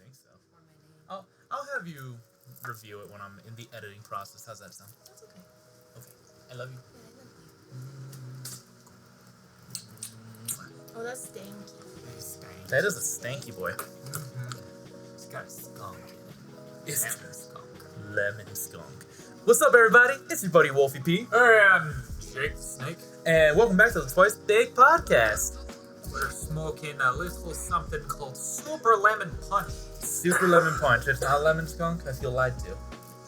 think so. I'll have you review it when I'm in the editing process. How's that sound? That's okay. Okay. I love you. Oh, that's stanky. That is a stanky boy. It's got a skunk. It's Lemon skunk. lemon skunk. What's up, everybody? It's your buddy WolfyP, Hey, I'm Jake the Snake. and welcome back to the Twice Big Podcast. We're smoking a little something called Super Lemon Punch. Super lemon punch. It's not lemon skunk. I feel lied to.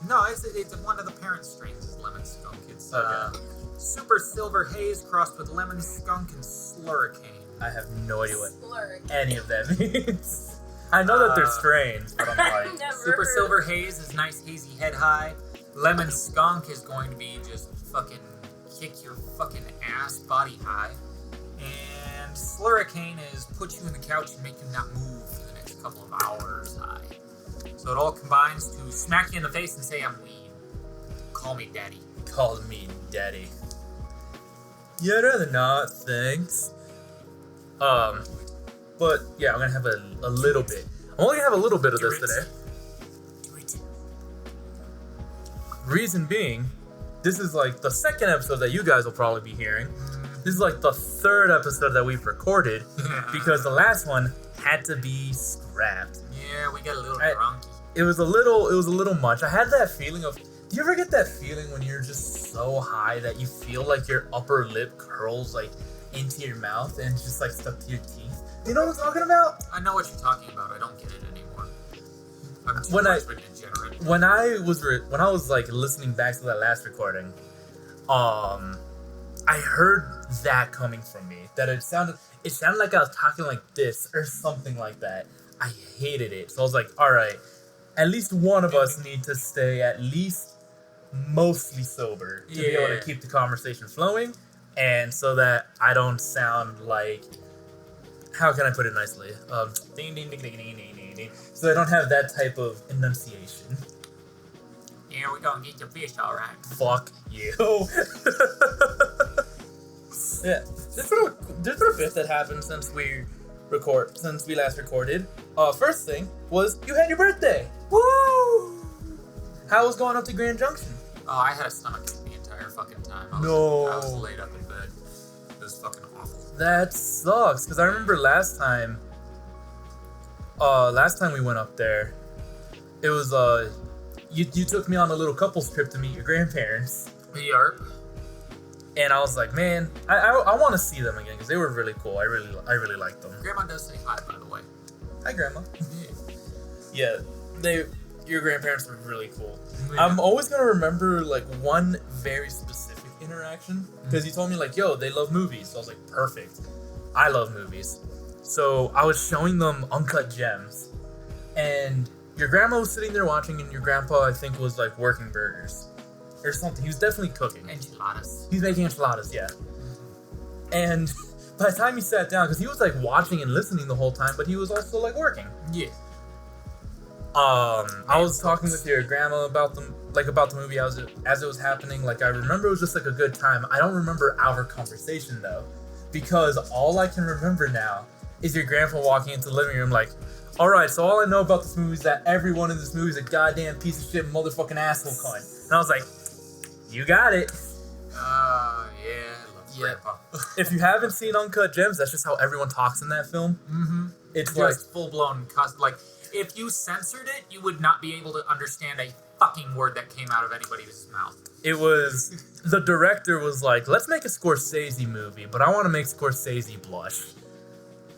No, it's one of the parent strains is lemon skunk. It's Okay. Super Silver Haze crossed with lemon skunk and slurricane. I have no idea what Slurk. any of that means. I know that they're strains, but I'm like, Never Super heard. Silver Haze is nice hazy head high. Lemon skunk is going to be just fucking kick your fucking ass body high. And slurricane is put you in the couch and make you not move for the next couple of hours high. So it all combines to smack you in the face and say, I'm weed. Call me daddy. call me daddy. Yeah, I'd rather not, thanks. But yeah, I'm gonna have a little bit. I'm only gonna have a little bit of this today. Do it. Reason being, this is like the second episode that you guys will probably be hearing. This is like the third episode that we've recorded because the last one had to be scrapped. Yeah, we got a little I- drunk. It was a little much. I had that feeling of, do you ever get that feeling when you're just so high that you feel like your upper lip curls like into your mouth and it's just like stuck to your teeth? You know what I'm talking about? I know what you're talking about. I don't get it anymore. I'm too When much of a degenerate. When I was like listening back to that last recording, I heard that coming from me. That it sounded like I was talking like this or something like that. I hated it. So I was like, all right, at least one of us need to stay at least mostly sober to be able to Yeah. keep the conversation flowing, and so that I don't sound like, how can I put it nicely? Ding ding ding ding ding ding ding ding. So I don't have that type of enunciation. Yeah, we gonna get your fish all right. Fuck you. Yeah, there's been a bit that happened since we last recorded. First thing was you had your birthday. Woo! How was going up to Grand Junction? Oh, I had a stomachache the entire fucking time. I was laid up in bed. It was fucking awful. That sucks, because I remember last time we went up there, it was you took me on a little couples trip to meet your grandparents. Yarp. And I was like, man, I want to see them again because they were really cool. I really liked them. Grandma does say hi, by the way. Hi, Grandma. Yeah. Yeah, your grandparents were really cool. Yeah. I'm always gonna remember like one very specific interaction because you told me like, yo, they love movies. So I was like, perfect. I love movies. So I was showing them Uncut Gems, and your grandma was sitting there watching, and your grandpa, I think, was like working burgers or something. He was definitely cooking. Enchiladas. He's making enchiladas, yeah. And by the time he sat down, because he was like watching and listening the whole time, but he was also like working. Yeah. I was talking with your grandma about the movie as it was happening. Like, I remember it was just like a good time. I don't remember our conversation though, because all I can remember now is your grandpa walking into the living room like, all right, so all I know about this movie is that everyone in this movie is a goddamn piece of shit motherfucking asshole cunt. And I was like, you got it. Yeah, I love Grandpa. If you haven't seen Uncut Gems, that's just how everyone talks in that film. Mm-hmm. It's like, Just full-blown like, if you censored it, you would not be able to understand a fucking word that came out of anybody's mouth. it was, the director was like, let's make a Scorsese movie, but I want to make Scorsese blush.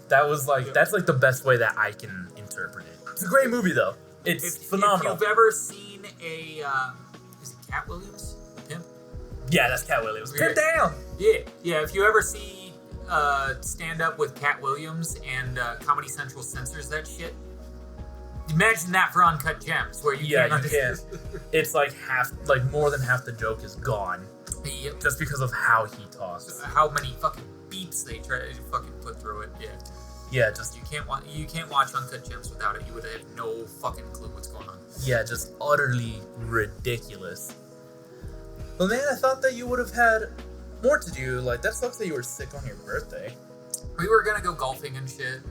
That was like, that's like the best way that I can interpret it. It's a great movie though. It's phenomenal. If you've ever seen is it Cat Williams? The Pimp? Yeah, that's Cat Williams. Yeah. Pimp down! Yeah, if you ever see stand-up with Cat Williams and Comedy Central censors that shit, imagine that for Uncut Gems, where you can't understand. It's like more than half the joke is gone. Yep. Just because of how he talks. How many fucking beeps they try to fucking put through it, yeah. Yeah, just You can't watch Uncut Gems without it. You would have no fucking clue what's going on. just utterly ridiculous. But man, I thought that you would have had more to do. Like, that sucks that you were sick on your birthday. We were gonna go golfing and shit.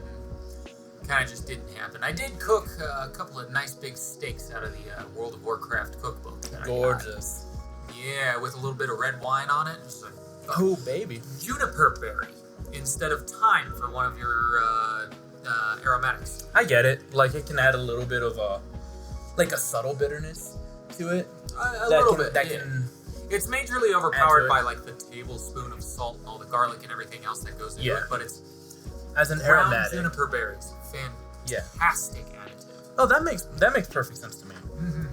kind of just didn't happen. I did cook a couple of nice big steaks out of the World of Warcraft cookbook. That Gorgeous. Yeah, with a little bit of red wine on it. Just like, Oh, baby. juniper berry instead of thyme for one of your aromatics. I get it. Like, it can add a little bit of a subtle bitterness to it. A little bit. That yeah. can... It's majorly overpowered by like the tablespoon of salt and all the garlic and everything else that goes into it, but it's as an ground aromatic. juniper berries. Fantastic additive. Oh, that makes perfect sense to me. Mm-hmm.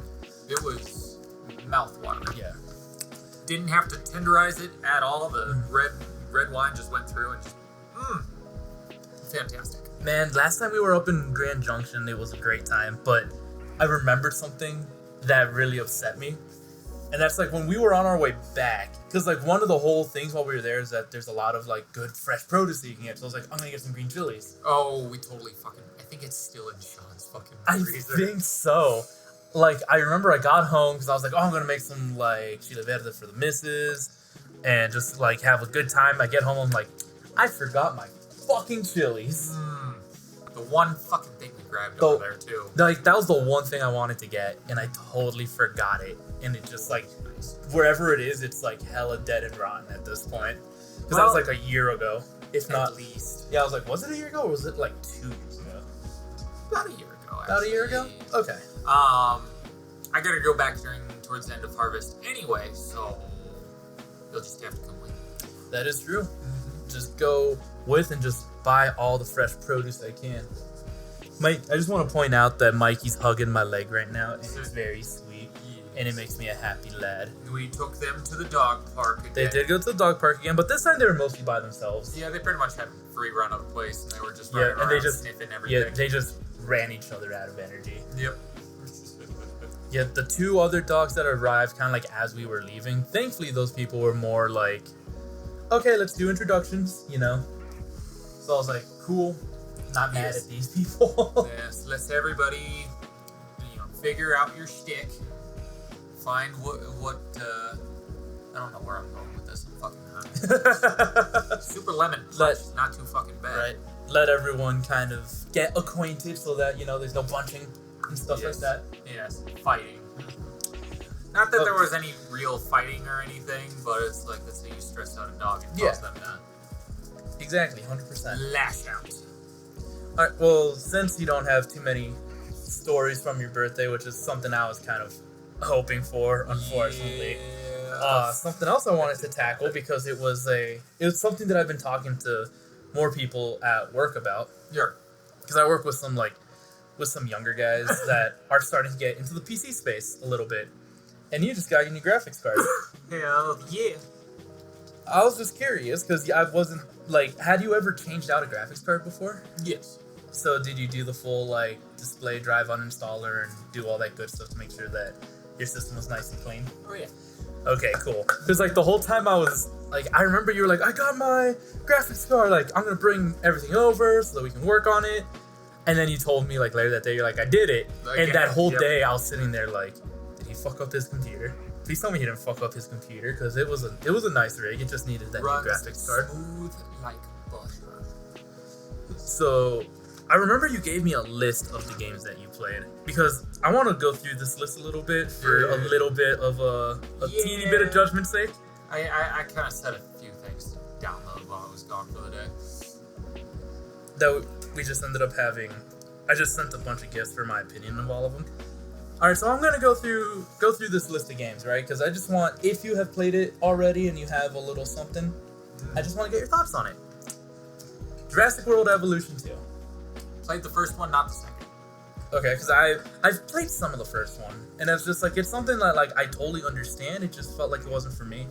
It was mouth-watering. Yeah. Didn't have to tenderize it at all. The red wine just went through and just fantastic. Man, last time we were up in Grand Junction, it was a great time, but I remembered something that really upset me. And that's like when we were on our way back, because like one of the whole things while we were there is that there's a lot of like good fresh produce that you can get. So I was like, I'm gonna get some green chilies. Oh, we totally fucking. I think it's still in Sean's fucking freezer. I think so. Like I remember I got home because I was like, oh, I'm gonna make some like chile verde for the missus and just like have a good time. I get home, I'm like, I forgot my fucking chilies. The one fucking thing we grabbed over there too. Like that was the one thing I wanted to get, and I totally forgot it. And it just like wherever it is, it's like hella dead and rotten at this point. Because that was like a year ago, if not least. Yeah, I was like, was it a year ago or was it like 2 years ago? About a year ago. Actually. About a year ago? Okay. I gotta go back towards the end of harvest anyway, so you'll just have to come with. That is true. Just go with and just buy all the fresh produce I can. Mike, I just want to point out that Mikey's hugging my leg right now, and it's very sweet. And it makes me a happy lad. We took them to the dog park again. They did go to the dog park again, but this time they were mostly by themselves. Yeah, they pretty much had a free run of the place, and they were just running around sniffing everything. Yeah, they just ran each other out of energy. Yep. Yeah, the 2 other dogs that arrived kind of like as we were leaving, thankfully those people were more like, okay, let's do introductions, you know? So I was like, cool, not mad at these people. Yes, let's everybody, figure out your shtick. Find what I don't know where I'm going with this. I'm fucking high. Super lemon punch is not too fucking bad. Right. Let everyone kind of get acquainted so that, there's no bunching and stuff like that. Yes, fighting. Not that there was any real fighting or anything, but it's like, let's say you stress out a dog and cause them to... Exactly, 100%. Lash out. Alright, well, since you don't have too many stories from your birthday, which is something I was kind of hoping for, unfortunately. Yeah. Something else I wanted to tackle because it was something that I've been talking to more people at work about. Sure. Because I work with some younger guys that are starting to get into the PC space a little bit. And you just got your new graphics card. Hell yeah. I was just curious because I wasn't had you ever changed out a graphics card before? Yes. So did you do the full display drive uninstaller and do all that good stuff to make sure that your system was nice and clean? Oh yeah. Okay, cool. Because the whole time I was I remember you were like, I got my graphics card. I'm gonna bring everything over so that we can work on it. And then you told me later that day, you're like, I did it. And that whole day I was sitting there did he fuck up his computer? Please tell me he didn't fuck up his computer because it was a nice rig. It just needed that new graphics card. Smooth like butter. So I remember you gave me a list of the games that you played because I want to go through this list a little bit for a little bit of a teeny bit of judgment's sake. I kind of said a few things to download while I was gone for the day. That we just ended up having. I just sent a bunch of gifts for my opinion of all of them. All right, so I'm gonna go through this list of games, right? Because I just want, if you have played it already and you have a little something, I just want to get your thoughts on it. Jurassic World Evolution 2. Played the first one, not the second. Okay, because I've played some of the first one, and it's just it's something that I totally understand. It just felt like it wasn't for me.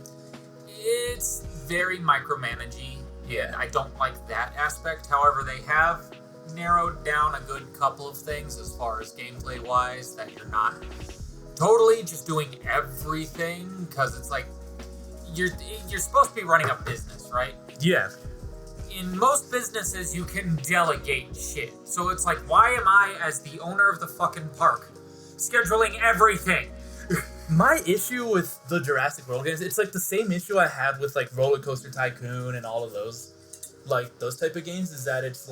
It's very micromanagey. Yeah, I don't like that aspect. However, they have narrowed down a good couple of things as far as gameplay wise, that you're not totally just doing everything, because it's you're supposed to be running a business, right? Yeah. In most businesses, you can delegate shit. So it's why am I, as the owner of the fucking park, scheduling everything? My issue with the Jurassic World games, it's the same issue I had with Roller Coaster Tycoon and all of those those type of games, is that it's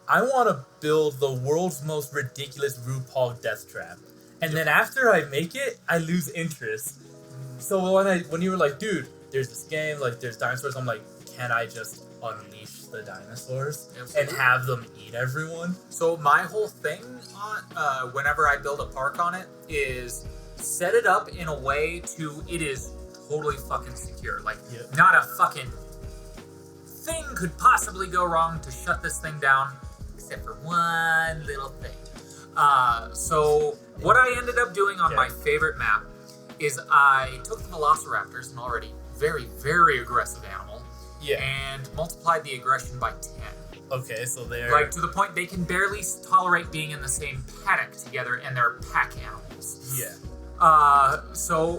I want to build the world's most ridiculous RuPaul death trap. And then after I make it, I lose interest. So when you were like, dude, there's this game, like there's dinosaurs, I'm like, can I just unleash the dinosaurs and have them eat everyone? So my whole thing on whenever I build a park on it is set it up in a way to it is totally fucking secure. Like not a fucking thing could possibly go wrong to shut this thing down, except for one little thing. So what I ended up doing on my favorite map is I took the Velociraptors, an already very, very aggressive animal, and multiplied the aggression by 10. Okay, so they're... Like, to the point they can barely tolerate being in the same paddock together, and they're pack animals. Yeah.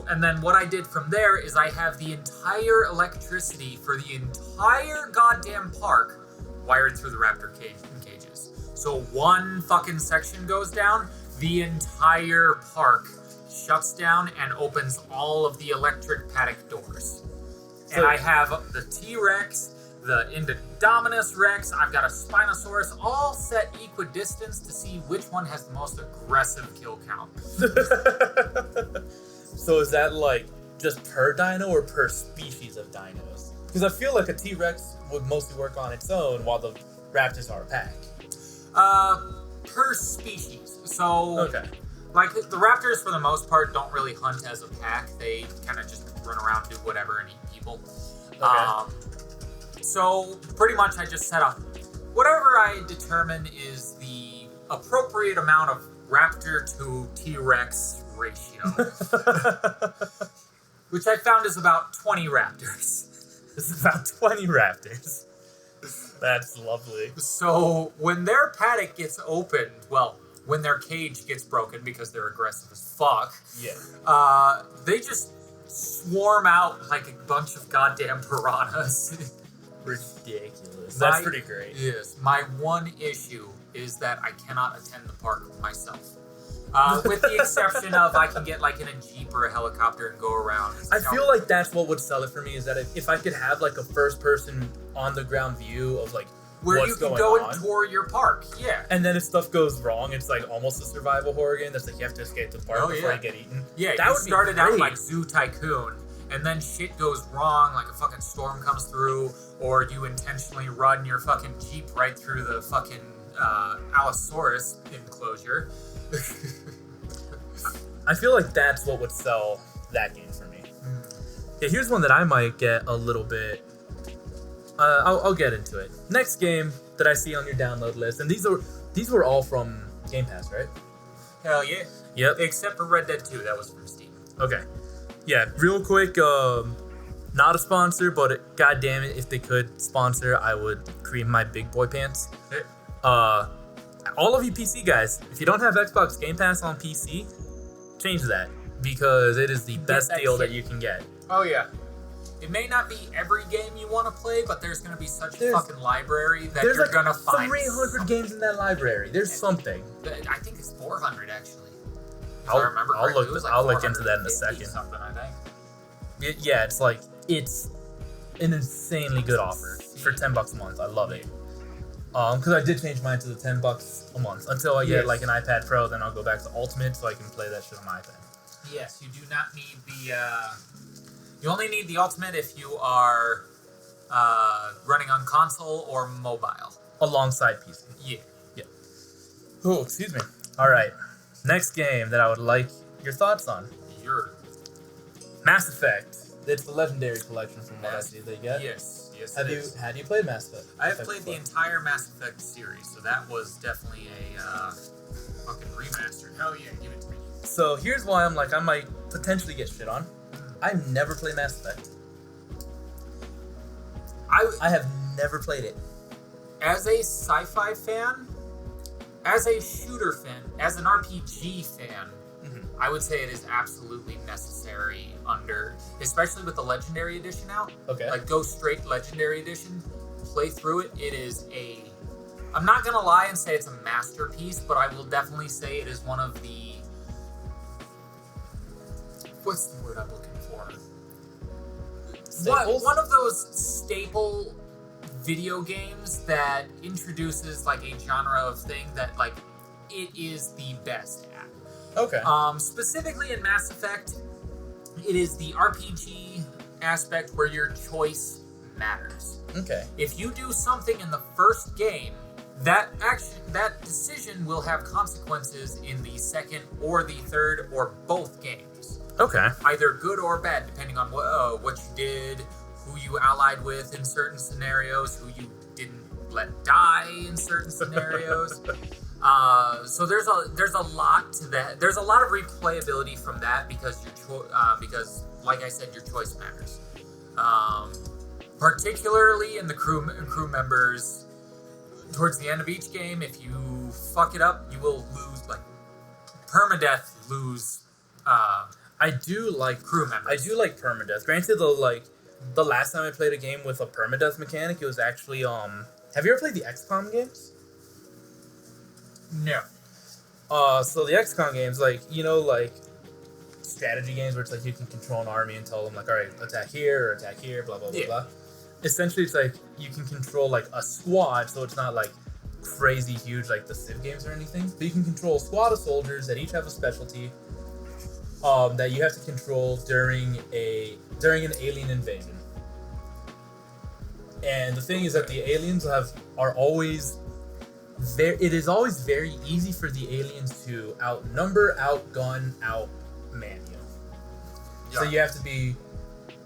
And then what I did from there is I have the entire electricity for the entire goddamn park wired through the raptor cages. So one fucking section goes down, the entire park shuts down and opens all of the electric paddock doors. And I have the T-Rex, the Indominus Rex, I've got a Spinosaurus, all set equidistance to see which one has the most aggressive kill count. So is that like just per dino or per species of dinos? Because I feel like a T-Rex would mostly work on its own while the raptors are a pack. Per species. So, okay. Like, the raptors, for the most part, don't really hunt as a pack. They kind of just run around, do whatever, and eat people. Okay. So, pretty much I just set up whatever I determine is the appropriate amount of raptor to T-Rex ratio. Which I found is about 20 raptors. This is about 20 raptors. That's lovely. So, when their paddock gets opened, well, when their cage gets broken because they're aggressive as fuck, they just swarm out like a bunch of goddamn piranhas. Ridiculous. That's pretty great. Yes. My one issue is that I cannot attend the park myself. With the exception of I can get like in a Jeep or a helicopter and go around. I feel like that's what would sell it for me, is that if I could have like a first person on the ground view of like where what's you can going go on. And tour your park, and then if stuff goes wrong, it's like almost a survival horror game that's like you have to escape the park before you get eaten. Yeah, that you started out like Zoo Tycoon, and then shit goes wrong, like a fucking storm comes through, or you intentionally run your fucking Jeep right through the fucking Allosaurus enclosure. I feel like that's what would sell that game for me. Yeah, here's one that I might get a little bit. I'll get into it. Next game that I see on your download list, and these were all from Game Pass, right? Hell yeah. Yep. Except for Red Dead 2, that was from Steam. Okay. Yeah, real quick, not a sponsor, but god damn it, if they could sponsor, I would cream my big boy pants. All of you PC guys, if you don't have Xbox Game Pass on PC, change that, because it is the best deal that you can get. Oh yeah. It may not be every game you want to play, but there's going to be such a fucking library that you're going to find 300 games in that library. There's something. I think it's 400 actually. I remember correctly. I'll look into that in a second. Something, I think. It's like it's an insanely good offer for $10 a month. I love it. Because I did change mine to the $10 a month until I get like an iPad Pro. Then I'll go back to Ultimate so I can play that shit on my iPad. Yes, you do not need the. You only need the Ultimate if you are running on console or mobile. Alongside PC. Yeah. Oh, excuse me. All right. Next game that I would like your thoughts on. Mass Effect. It's the Legendary Collection from what I see they get. Yes. Have you played Mass Effect? I have played the entire Mass Effect series, so that was definitely a fucking remaster. Hell yeah, give it to me. So here's why I'm like, I might potentially get shit on. I've never played Mass Effect. I have never played it. As a sci-fi fan, as a shooter fan, as an RPG fan, I would say it is absolutely necessary especially with the Legendary Edition out. Okay. Like, go straight Legendary Edition, play through it. It is I'm not gonna lie and say it's a masterpiece, but I will definitely say it is one of the... What's the word I'm looking for? Staples? One of those staple video games that introduces like a genre of thing that like it is the best at. Okay. Specifically in Mass Effect, it is the RPG aspect where your choice matters. Okay. If you do something in the first game, that decision will have consequences in the second or the third or both games. Okay. Either good or bad, depending on what you did, who you allied with in certain scenarios, who you didn't let die in certain scenarios. So there's a lot to that. There's a lot of replayability from that because because like I said, your choice matters. Particularly in the crew members. Towards the end of each game, if you fuck it up, you will lose, like, permadeath lose, I do like crew members. I do like permadeath. Granted, though, like, the last time I played a game with a permadeath mechanic, it was actually, have you ever played the XCOM games? No. So the XCOM games, like, you know, like, strategy games where it's like you can control an army and tell them, like, alright, attack here or attack here, blah, blah, blah, blah. Essentially, it's like you can control like a squad, so it's not like crazy huge like the Civ games or anything. But you can control a squad of soldiers that each have a specialty that you have to control during an alien invasion. And the thing is that the aliens are always there. It is always very easy for the aliens to outnumber, outgun, outman you. Yeah. So you have to be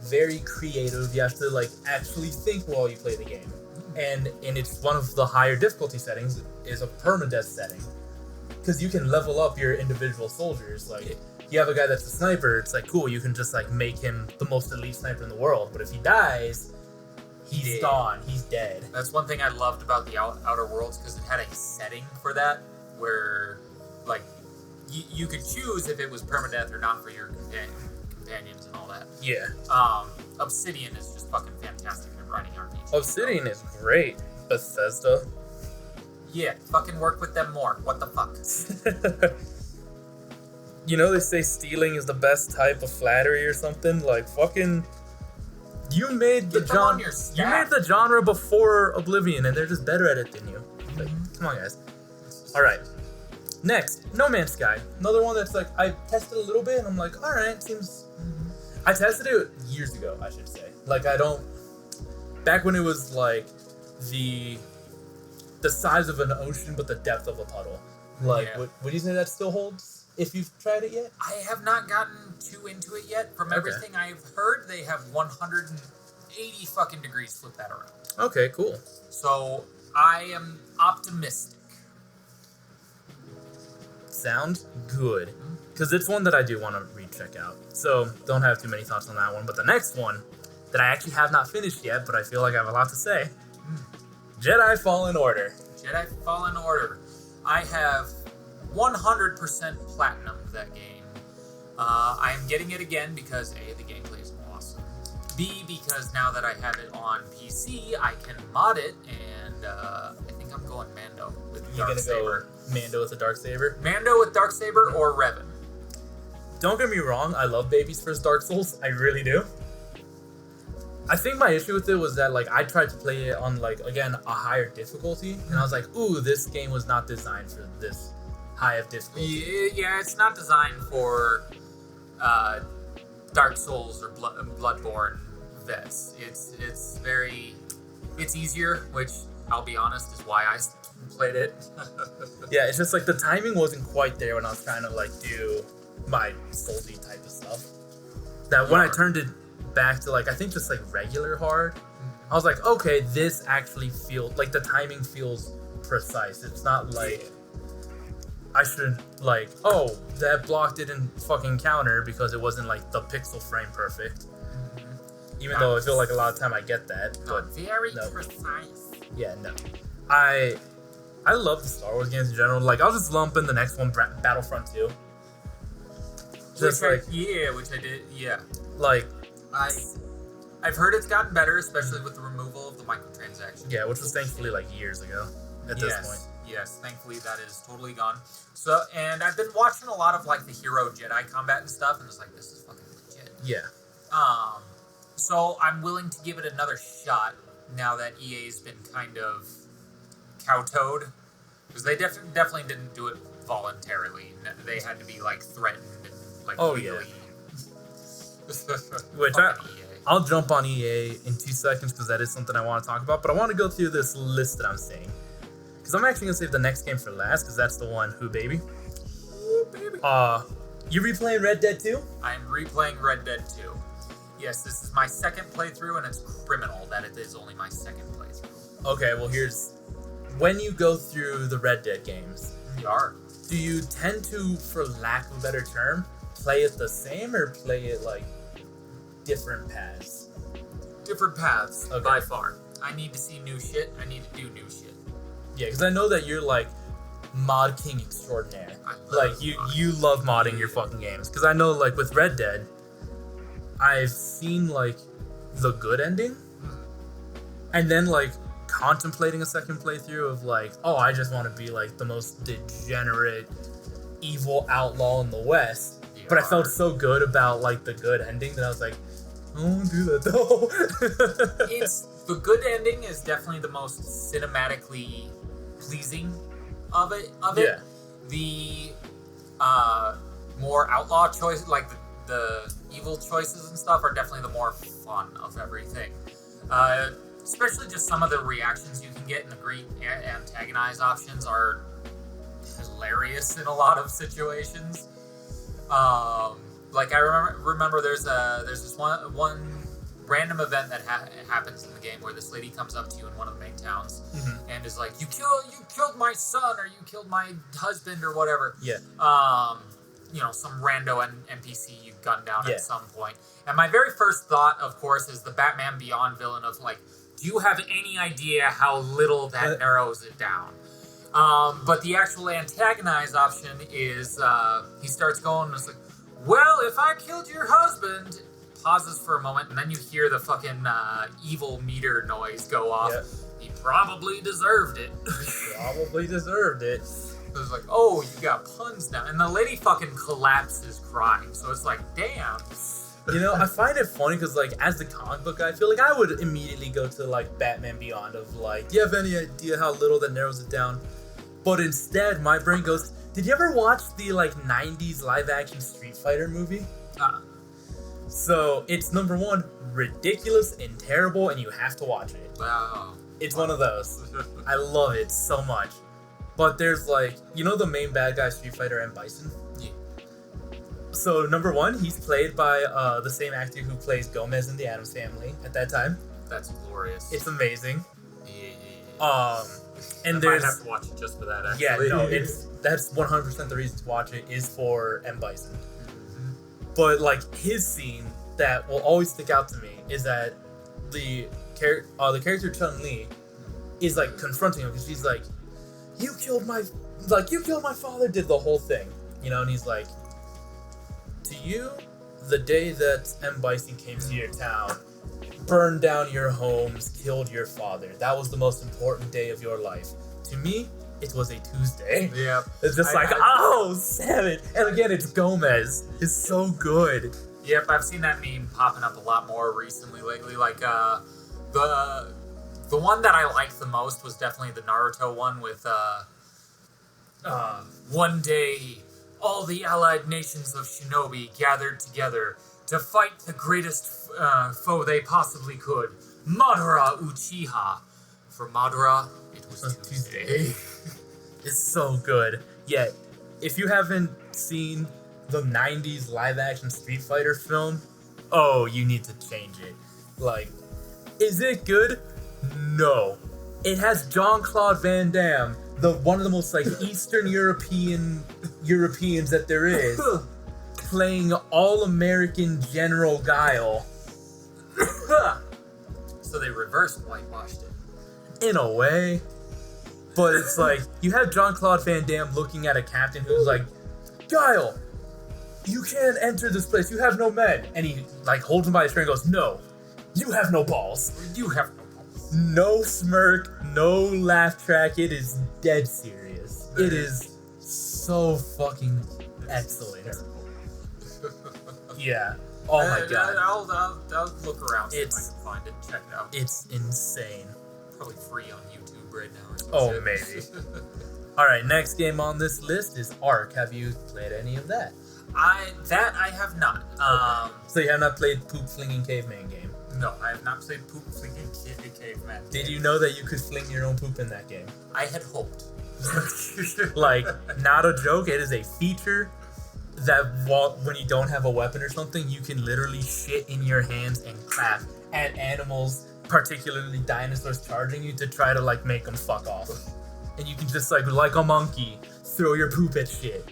very creative. You have to like actually think while you play the game, and it's one of the higher difficulty settings is a permadeath setting because you can level up your individual soldiers. Like you have a guy that's a sniper, it's like cool, you can just like make him the most elite sniper in the world, but if he dies, he's gone, he's dead. That's one thing I loved about the Outer Worlds, because it had a setting for that where like you could choose if it was permadeath or not for your companions and all that. Yeah. Obsidian is just fucking fantastic at writing RPGs. Obsidian is great. Bethesda. Yeah, fucking work with them more. What the fuck? You know they say stealing is the best type of flattery or something? Like fucking you made the genre before Oblivion and they're just better at it than you. Like, come on guys. Alright. Next, No Man's Sky. Another one that's like I tested a little bit and I'm like, alright, seems I tested it years ago, I should say. Like back when it was like the size of an ocean but the depth of a puddle. Like, yeah. Would you say that still holds if you've tried it yet? I have not gotten too into it yet. From everything I've heard, they have 180 fucking degrees flip that around. Okay, cool. So I am optimistic. Sounds good. Because it's one that I do want to recheck out. So don't have too many thoughts on that one. But the next one that I actually have not finished yet, but I feel like I have a lot to say. Jedi Fallen Order. Jedi Fallen Order. I have 100% platinum that game. I am getting it again because A, the gameplay is awesome. B, because now that I have it on PC, I can mod it, and I think I'm going Mando with Darksaber. Go Mando with a Darksaber? Mando with Darksaber or Revan. Don't get me wrong, I love Baby's First Dark Souls. I really do. I think my issue with it was that, like, I tried to play it on, like, again, a higher difficulty, and I was like, ooh, this game was not designed for this high of difficulty. Yeah, it's not designed for Dark Souls or Bloodborne vets. It's easier, which, I'll be honest, is why I played it. Yeah, it's just, like, the timing wasn't quite there when I was trying to, like, do my Soulsy type of stuff. That when I turned it back to, like, I think just, like, regular hard, I was like, okay, this actually feels, like, the timing feels precise. It's not, like, I should, like, oh, that block didn't fucking counter because it wasn't, like, the pixel frame perfect. Even though I feel like a lot of time I get that. But very precise. Yeah, no. I love the Star Wars games in general. Like, I'll just lump in the next one, Battlefront 2. Just which I did, yeah. Like, I've heard it's gotten better, especially with the removal of the microtransactions. Yeah, which was thankfully like years ago at this point. Yes, thankfully that is totally gone. So, and I've been watching a lot of like the hero Jedi combat and stuff, and it's like, this is fucking legit. Yeah. So I'm willing to give it another shot. now that EA's been kind of kowtowed, because they definitely didn't do it voluntarily. They had to be like threatened and like legally. Which I'll jump on EA in 2 seconds because that is something I want to talk about. But I want to go through this list that I'm seeing because I'm actually gonna save the next game for last because that's the one. Who baby? Ooh, baby. You replaying Red Dead 2? I'm replaying Red Dead 2. Yes, this is my second playthrough, and it's criminal that it is only my second playthrough. Okay, well here's when you go through the Red Dead games. Do you tend to, for lack of a better term, play it the same or play it like different paths? Different paths, okay. By far. I need to see new shit. I need to do new shit. Yeah, because I know that you're like mod king extraordinaire. Like you love modding your fucking games. Because I know like with Red Dead, I've seen like the good ending, and then like contemplating a second playthrough of like, oh, I just want to be like the most degenerate, evil outlaw in the West. But I felt so good about like the good ending that I was like, I won't do that though. The good ending is definitely the most cinematically pleasing of it. Yeah. The more outlaw choices, like the evil choices and stuff, are definitely the more fun of everything. Especially just some of the reactions you can get in the great antagonized options are hilarious in a lot of situations. Like I remember there's this one random event that happens in the game where this lady comes up to you in one of the main towns and is like, you killed my son, or you killed my husband, or whatever. Yeah. Some rando NPC you gunned down at some point. And my very first thought, of course, is the Batman Beyond villain of like, do you have any idea how little that narrows it down? But the actual antagonized option is he starts going and it's like, well, if I killed your husband, pauses for a moment, and then you hear the fucking evil meter noise go off. Yep. He probably deserved it. Probably deserved it. It was like, oh, you got puns now. And the lady fucking collapses crying. So it's like, damn. You know, I find it funny because, like, as the comic book guy, I feel like I would immediately go to, like, Batman Beyond of, like, do you have any idea how little that narrows it down? But instead, my brain goes, did you ever watch the, like, 90s live-action Street Fighter movie? So, it's, number one, ridiculous and terrible, and you have to watch it. Wow. It's one of those. I love it so much. But there's, like, you know the main bad guy, Street Fighter, M. Bison? Yeah. So, number one, he's played by the same actor who plays Gomez in The Addams Family at that time. That's glorious. It's amazing. Yeah. And I might have to watch it just for that, actually. Yeah, no, that's 100% the reason to watch it is for M. Bison. But, like, his scene that will always stick out to me is that the character Chun-Li is, like, confronting him because she's like, you killed my father, did the whole thing, you know, and he's like, to you, the day that M. Bison came to your town, burned down your homes, killed your father, that was the most important day of your life. To me, it was a Tuesday. Yeah. It's just savage. And again, it's Gomez. It's so good. Yep, I've seen that meme popping up a lot more recently lately. Like, the one that I liked the most was definitely the Naruto one with, one day, all the allied nations of shinobi gathered together to fight the greatest foe they possibly could, Madara Uchiha. For Madara, it was Tuesday. It's so good. Yeah, if you haven't seen the 90s live-action Street Fighter film, oh, you need to change it. Like, is it good? No. It has Jean-Claude Van Damme, one of the most, like, Eastern Europeans that there is, playing all-American General Guile. So they reverse whitewashed it. In a way. But it's like, you have Jean-Claude Van Damme looking at a captain who's like, Guile, you can't enter this place, you have no men. And he, like, holds him by the string and goes, no, you have no balls. You have no balls. No smirk, no laugh track, it is dead serious. It is so fucking excellent. Yeah. Oh my god. I'll look around, see if I It's- can find it and check it out. It's insane. Probably free on YouTube right now or some Oh, shit. maybe. Alright, next game on this list is Ark. Have you played any of that? I have not. So you have not played Poop Flinging Caveman game? No, I have not played Poop Flinging Caveman. Did you know that you could fling your own poop in that game? I had hoped. Like, not a joke, it is a feature that when you don't have a weapon or something, you can literally shit in your hands and clap at animals, particularly dinosaurs, charging you to try to, like, make them fuck off. And you can just, like a monkey, throw your poop at shit.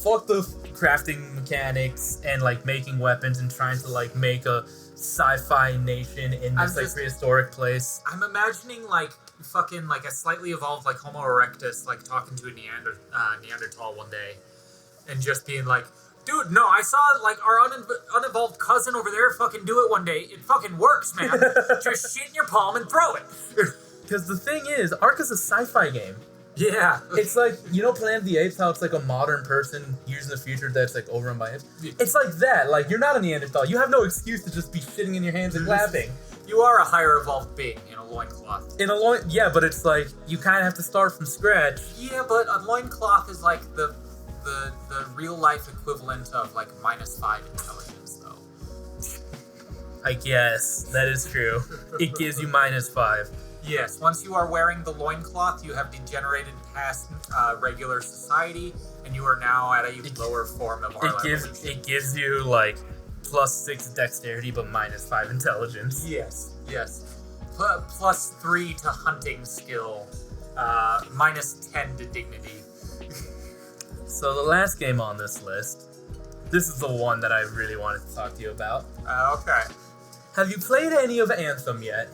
Fuck the crafting mechanics and, like, making weapons and trying to, like, make a sci-fi nation in this, like, prehistoric place. I'm imagining, like, fucking, like, a slightly evolved, like, Homo erectus, like, talking to a Neanderthal one day. And just being like, dude, no, I saw, like, our unevolved cousin over there fucking do it one day. It fucking works, man. Just shit in your palm and throw it. Because the thing is, Ark is a sci-fi game. Yeah. It's like, you know Planet of the Apes, how it's like a modern person years in the future that's like overrun by apes? It's like that. Like, you're not a Neanderthal. You have no excuse to just be shitting in your hands and clapping. You are a higher evolved being in a loincloth. Yeah, but it's like, you kind of have to start from scratch. Yeah, but a loincloth is like the real life equivalent of like -5 intelligence, though. I guess. That is true. It gives you -5. Yes, once you are wearing the loincloth, you have degenerated past regular society, and you are now at a lower form of our evolution. It gives you, like, +6 dexterity, but -5 intelligence. Yes. +3 to hunting skill, -10 to dignity. So the last game on this list, this is the one that I really wanted to talk to you about. Okay. Have you played any of Anthem yet?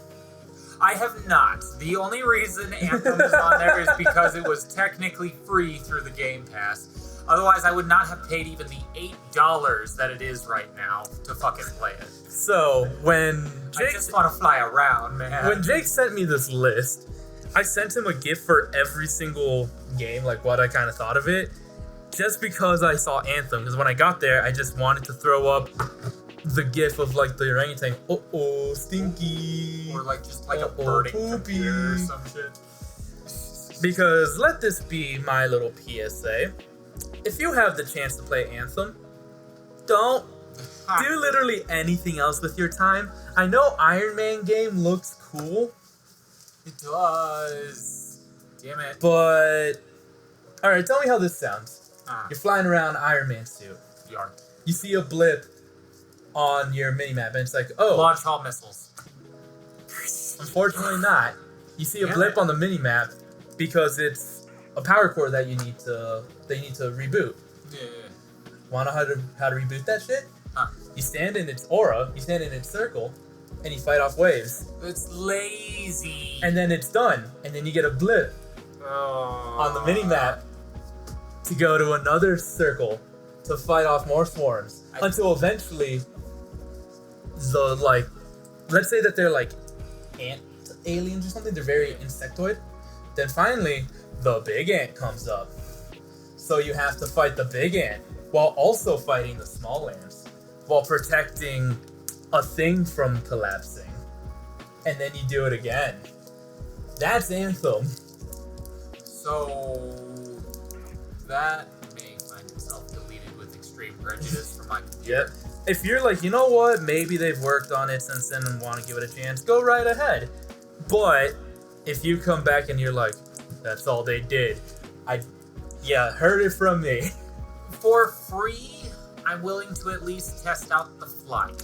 I have not. The only reason Anthem is on there is because it was technically free through the Game Pass. Otherwise, I would not have paid even the $8 that it is right now to fucking play it. So, when Jake... I just want to fly around, man. When Jake sent me this list, I sent him a gift for every single game, like what I kind of thought of it, just because I saw Anthem. Because when I got there, I just wanted to throw up the gif of, like, the orangutan. Uh-oh, stinky. Or, like, just, like, a burning computer or some shit. Because, let this be my little PSA. If you have the chance to play Anthem, don't do literally anything else with your time. I know Iron Man game looks cool. It does. Damn it. But, alright, tell me how this sounds. You're You're flying around Iron Man suit. You see a blip on your minimap, and it's like, oh. Launch all missiles. Unfortunately not. You see a blip on the minimap because it's a power core that you need to reboot. Yeah. Wanna know how to reboot that shit? You stand in its aura, you stand in its circle, and you fight off waves. It's lazy. And then it's done. And then you get a blip on the minimap to go to another circle to fight off more swarms. Until eventually let's say that they're like ant aliens or something, they're very insectoid. Then finally, the big ant comes up. So you have to fight the big ant while also fighting the small ants, while protecting a thing from collapsing. And then you do it again. That's Anthem. So that may find itself deleted with extreme prejudice from my computer. Yep. If you're like, you know what, maybe they've worked on it since then and want to give it a chance, go right ahead. But if you come back and you're like, that's all they did, heard it from me. For free, I'm willing to at least test out the flight.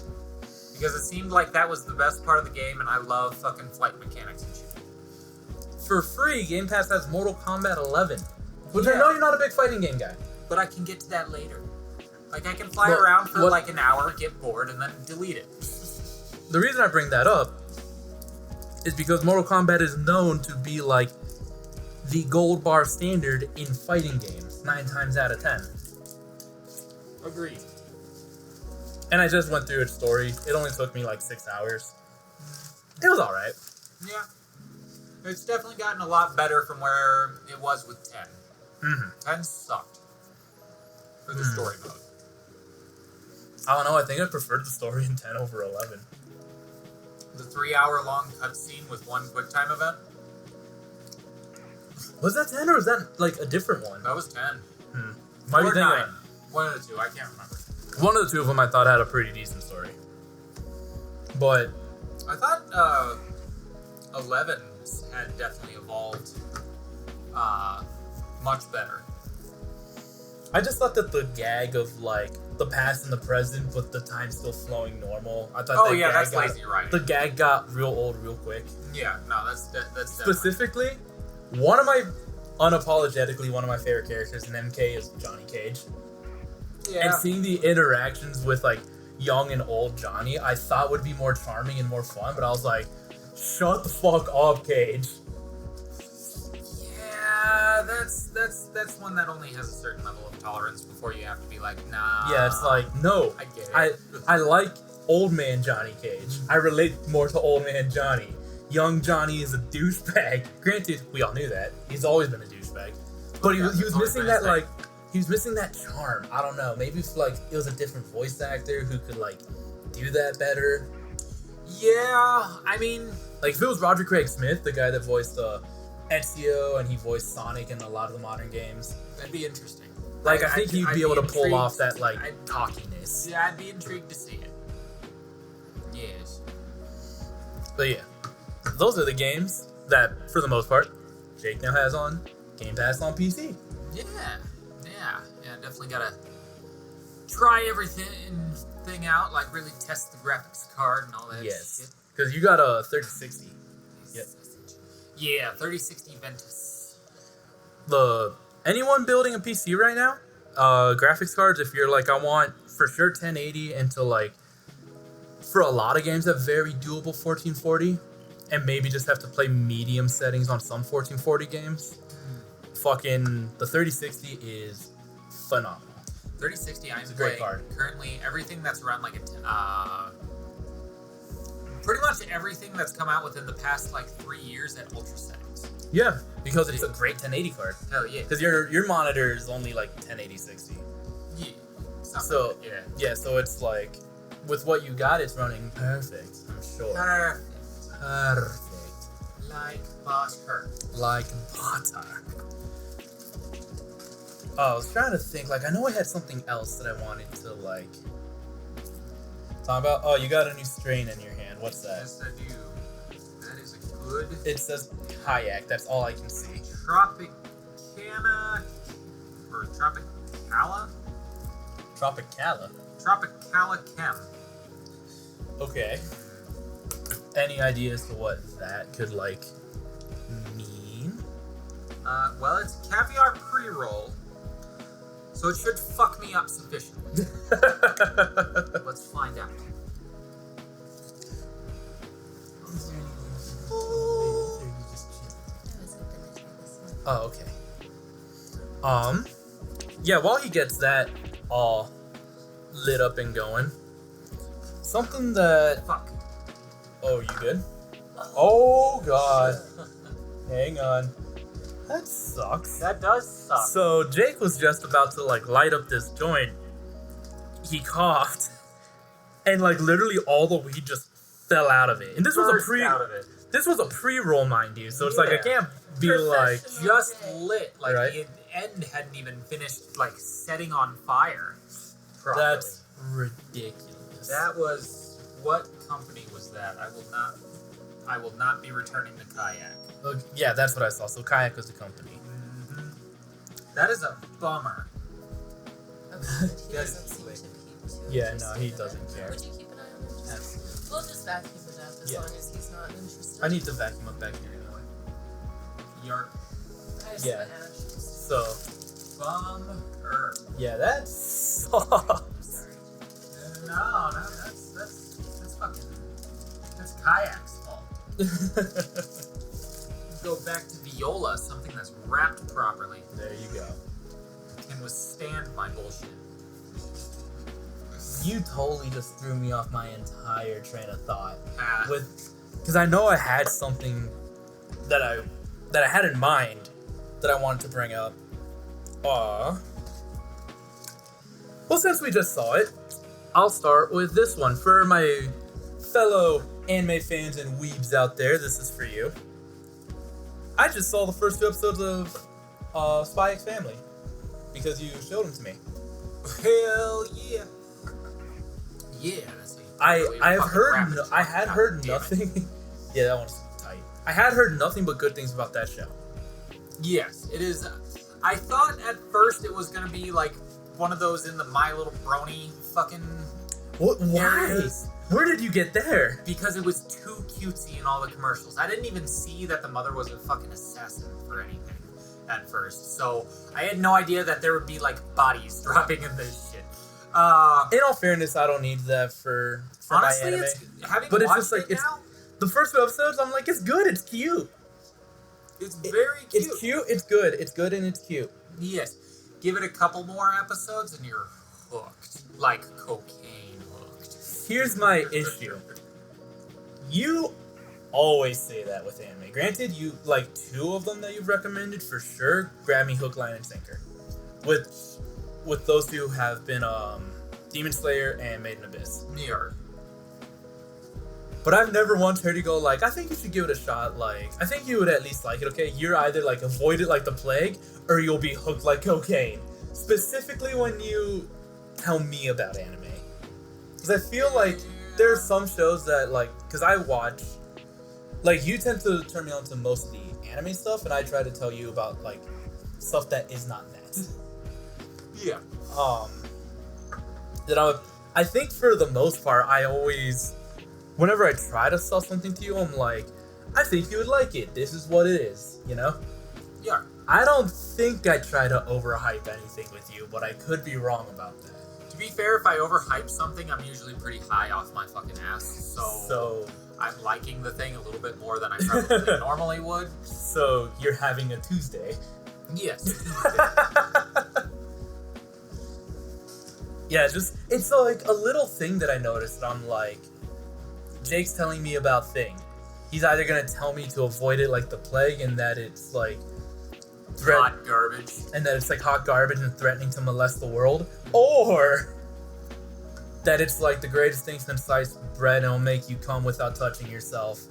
Because it seemed like that was the best part of the game, and I love fucking flight mechanics and shit. For free, Game Pass has Mortal Kombat 11. Which I know you're not a big fighting game guy. But I can get to that later. Like, I can fly around for like an hour, get bored, and then delete it. The reason I bring that up is because Mortal Kombat is known to be like the gold bar standard in fighting games, 9 times out of 10. Agreed. And I just went through its story. It only took me like 6 hours. It was alright. Yeah. It's definitely gotten a lot better from where it was with 10. Mm-hmm. 10 sucked. For the story mode. I don't know. I think I preferred the story in 10 over 11. The 3-hour-long cutscene with one QuickTime event? Was that 10 or was that like a different one? That was 10. Might be Or thinking 9. One of the two, I can't remember. one of the two of them I thought had a pretty decent story. But I thought 11 had definitely evolved much better. I just thought that the gag of like the past and the present, but the time still flowing normal. I thought. Oh yeah, that's lazy writing. The gag got real old real quick. Yeah, no, that's Specifically, one of my favorite characters in MK is Johnny Cage. Yeah. And seeing the interactions with like young and old Johnny, I thought would be more charming and more fun. But I was like, shut the fuck up, Cage. Yeah, that's one that only has a certain level of tolerance before you have to be like, nah. Yeah, it's like, no. I get it. I like old man Johnny Cage. I relate more to old man Johnny. Young Johnny is a douchebag. Granted, we all knew that. He's always been a douchebag. But he was missing that, like, he was missing that charm. I don't know. Maybe if, like, it was a different voice actor who could, like, do that better. Yeah, I mean... Like, if it was Roger Craig Smith, the guy that voiced Ezio, and he voiced Sonic in a lot of the modern games. That'd be interesting. Like, I think he'd be able to pull off that, like, I'd cockiness. Yeah, I'd be intrigued to see it. Yes. But yeah, those are the games that, for the most part, Jake now has on Game Pass on PC. Yeah, definitely gotta try everything out, like really test the graphics card and all that shit. Because you got a 3060. Yep. Yeah, 3060 Ventus. Anyone building a PC right now, graphics cards, if you're like, I want for sure 1080 into like, for a lot of games that very doable 1440, and maybe just have to play medium settings on some 1440 games, fucking the 3060 is phenomenal. 3060, I'm great playing card. Currently everything that's around like pretty much everything that's come out within the past like 3 years at ultra settings. Yeah, because it's a great 1080 card. Hell yeah. Because your monitor is only like 1080 60. Yeah. So like that, yeah, so it's like with what you got, it's running perfect. I'm sure. Perfect. Like butter. Like butter. Oh, I was trying to think. Like, I know I had something else that I wanted to like talk about. Oh, you got a new strain in your hand. What's that? Yes, I do. That is a good. It says kayak. That's all I can see. Tropicana or Tropicala? Tropicala. Tropicala Chem. Okay. Any ideas to what that could like mean? Well, it's caviar pre-roll, so it should fuck me up sufficiently. Let's find out. Oh, okay. Yeah, while he gets that all lit up and going, something that... Fuck. Oh, you good? Oh, God. Hang on. That sucks. That does suck. So, Jake was just about to, like, light up this joint. He coughed. And, like, literally all the weed just fell out of it. And this was a This was a pre-roll, mind you. So it's like, I can't be like... Just lit. Like, Right. the end hadn't even finished, like, setting on fire properly. That's ridiculous. That was... What company was that? I will not be returning the kayak. Yeah, that's what I saw. So Kayak was the company. Mm-hmm. That is a bummer. He doesn't seem to keep too Yeah, no, interested he in doesn't it. care. Would you keep an eye on him? We'll just vacuum it up as Yeah. long as he's not interested. I need to vacuum up back here anyway. Yarp. I have Yeah. some ashes. So, Bummer. yeah, that sucks. Sorry. No, that's fucking... That's kayak's fault. Go back to viola, something that's wrapped properly. There you go. Can withstand my bullshit. You totally just threw me off my entire train of thought. Ah. Because I know I had something that I had in mind that I wanted to bring up. Well, since we just saw it, I'll start with this one. For my fellow anime fans and weebs out there, this is for you. I just saw the first 2 episodes of Spy X Family because you showed them to me. Hell yeah. Yeah, that's I had heard nothing. Yeah, that one's tight. I had heard nothing but good things about that show. Yes, it is. I thought at first it was gonna be like one of those in the My Little Brony fucking. What? Why? areas. Where did you get there? Because it was too cutesy in all the commercials. I didn't even see that the mother was a fucking assassin for anything at first. So I had no idea that there would be like bodies dropping in this shit. In all fairness, I don't need that for Honestly, my anime. But it's just like it's now, the first 2 episodes. I'm like, it's good. It's cute. it's very cute. It's cute. It's good. It's good and it's cute. Yes. Give it a couple more episodes and you're hooked. Like cocaine hooked. Here's my issue. You always say that with anime. Granted, you like 2 of them that you've recommended for sure. Grab me hook, line, and sinker. With those 2 have been Demon Slayer and Made in Abyss. Near. But I've never once heard you go like, I think you should give it a shot. Like, I think you would at least like it. Okay, you're either like avoid it like the plague, or you'll be hooked like cocaine. Specifically when you tell me about anime, because I feel like there are some shows that like, because I watch, like you tend to turn me on to most of the anime stuff, and I try to tell you about like stuff that is not that. Yeah. I think for the most part, I always, whenever I try to sell something to you, I'm like, I think you would like it. This is what it is, you know? Yeah. I don't think I try to overhype anything with you, but I could be wrong about that. To be fair, if I overhype something, I'm usually pretty high off my fucking ass. So I'm liking the thing a little bit more than I probably normally would. So you're having a Tuesday. Yes. Yeah, just, it's like a little thing that I noticed that I'm like, Jake's telling me about thing. He's either going to tell me to avoid it like the plague and that it's like Hot garbage. And that it's like hot garbage and threatening to molest the world, or that it's like the greatest thing since sliced bread and it'll make you come without touching yourself,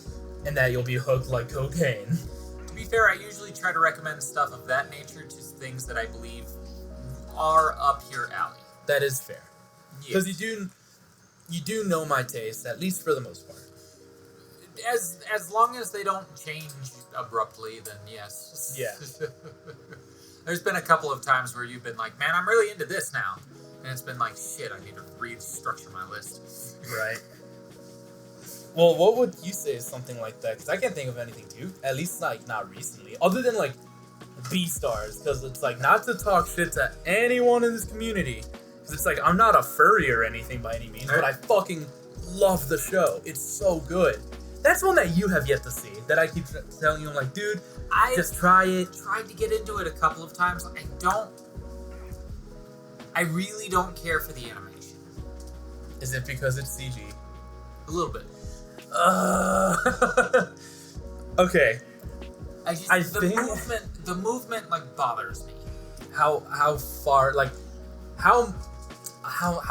and that you'll be hooked like cocaine. To be fair, I usually try to recommend stuff of that nature to things that I believe are up your alley. That is fair, because Yes. you do know my taste, at least for the most part. As long as they don't change abruptly, then yes. Yeah. There's been a couple of times where you've been like, man, I'm really into this now. And it's been like, shit, I need to restructure my list. Right. Well, what would you say is something like that? Because I can't think of anything too. At least like not recently, other than like B-stars. Because it's like not to talk shit to anyone in this community. Because it's like I'm not a furry or anything by any means, but I fucking love the show. It's so good. That's one that you have yet to see. That I keep telling you, I'm like, dude, just try it. Tried to get into it a couple of times. I really don't care for the animation. Is it because it's CG? A little bit. Okay. The movement like bothers me. How far, like, how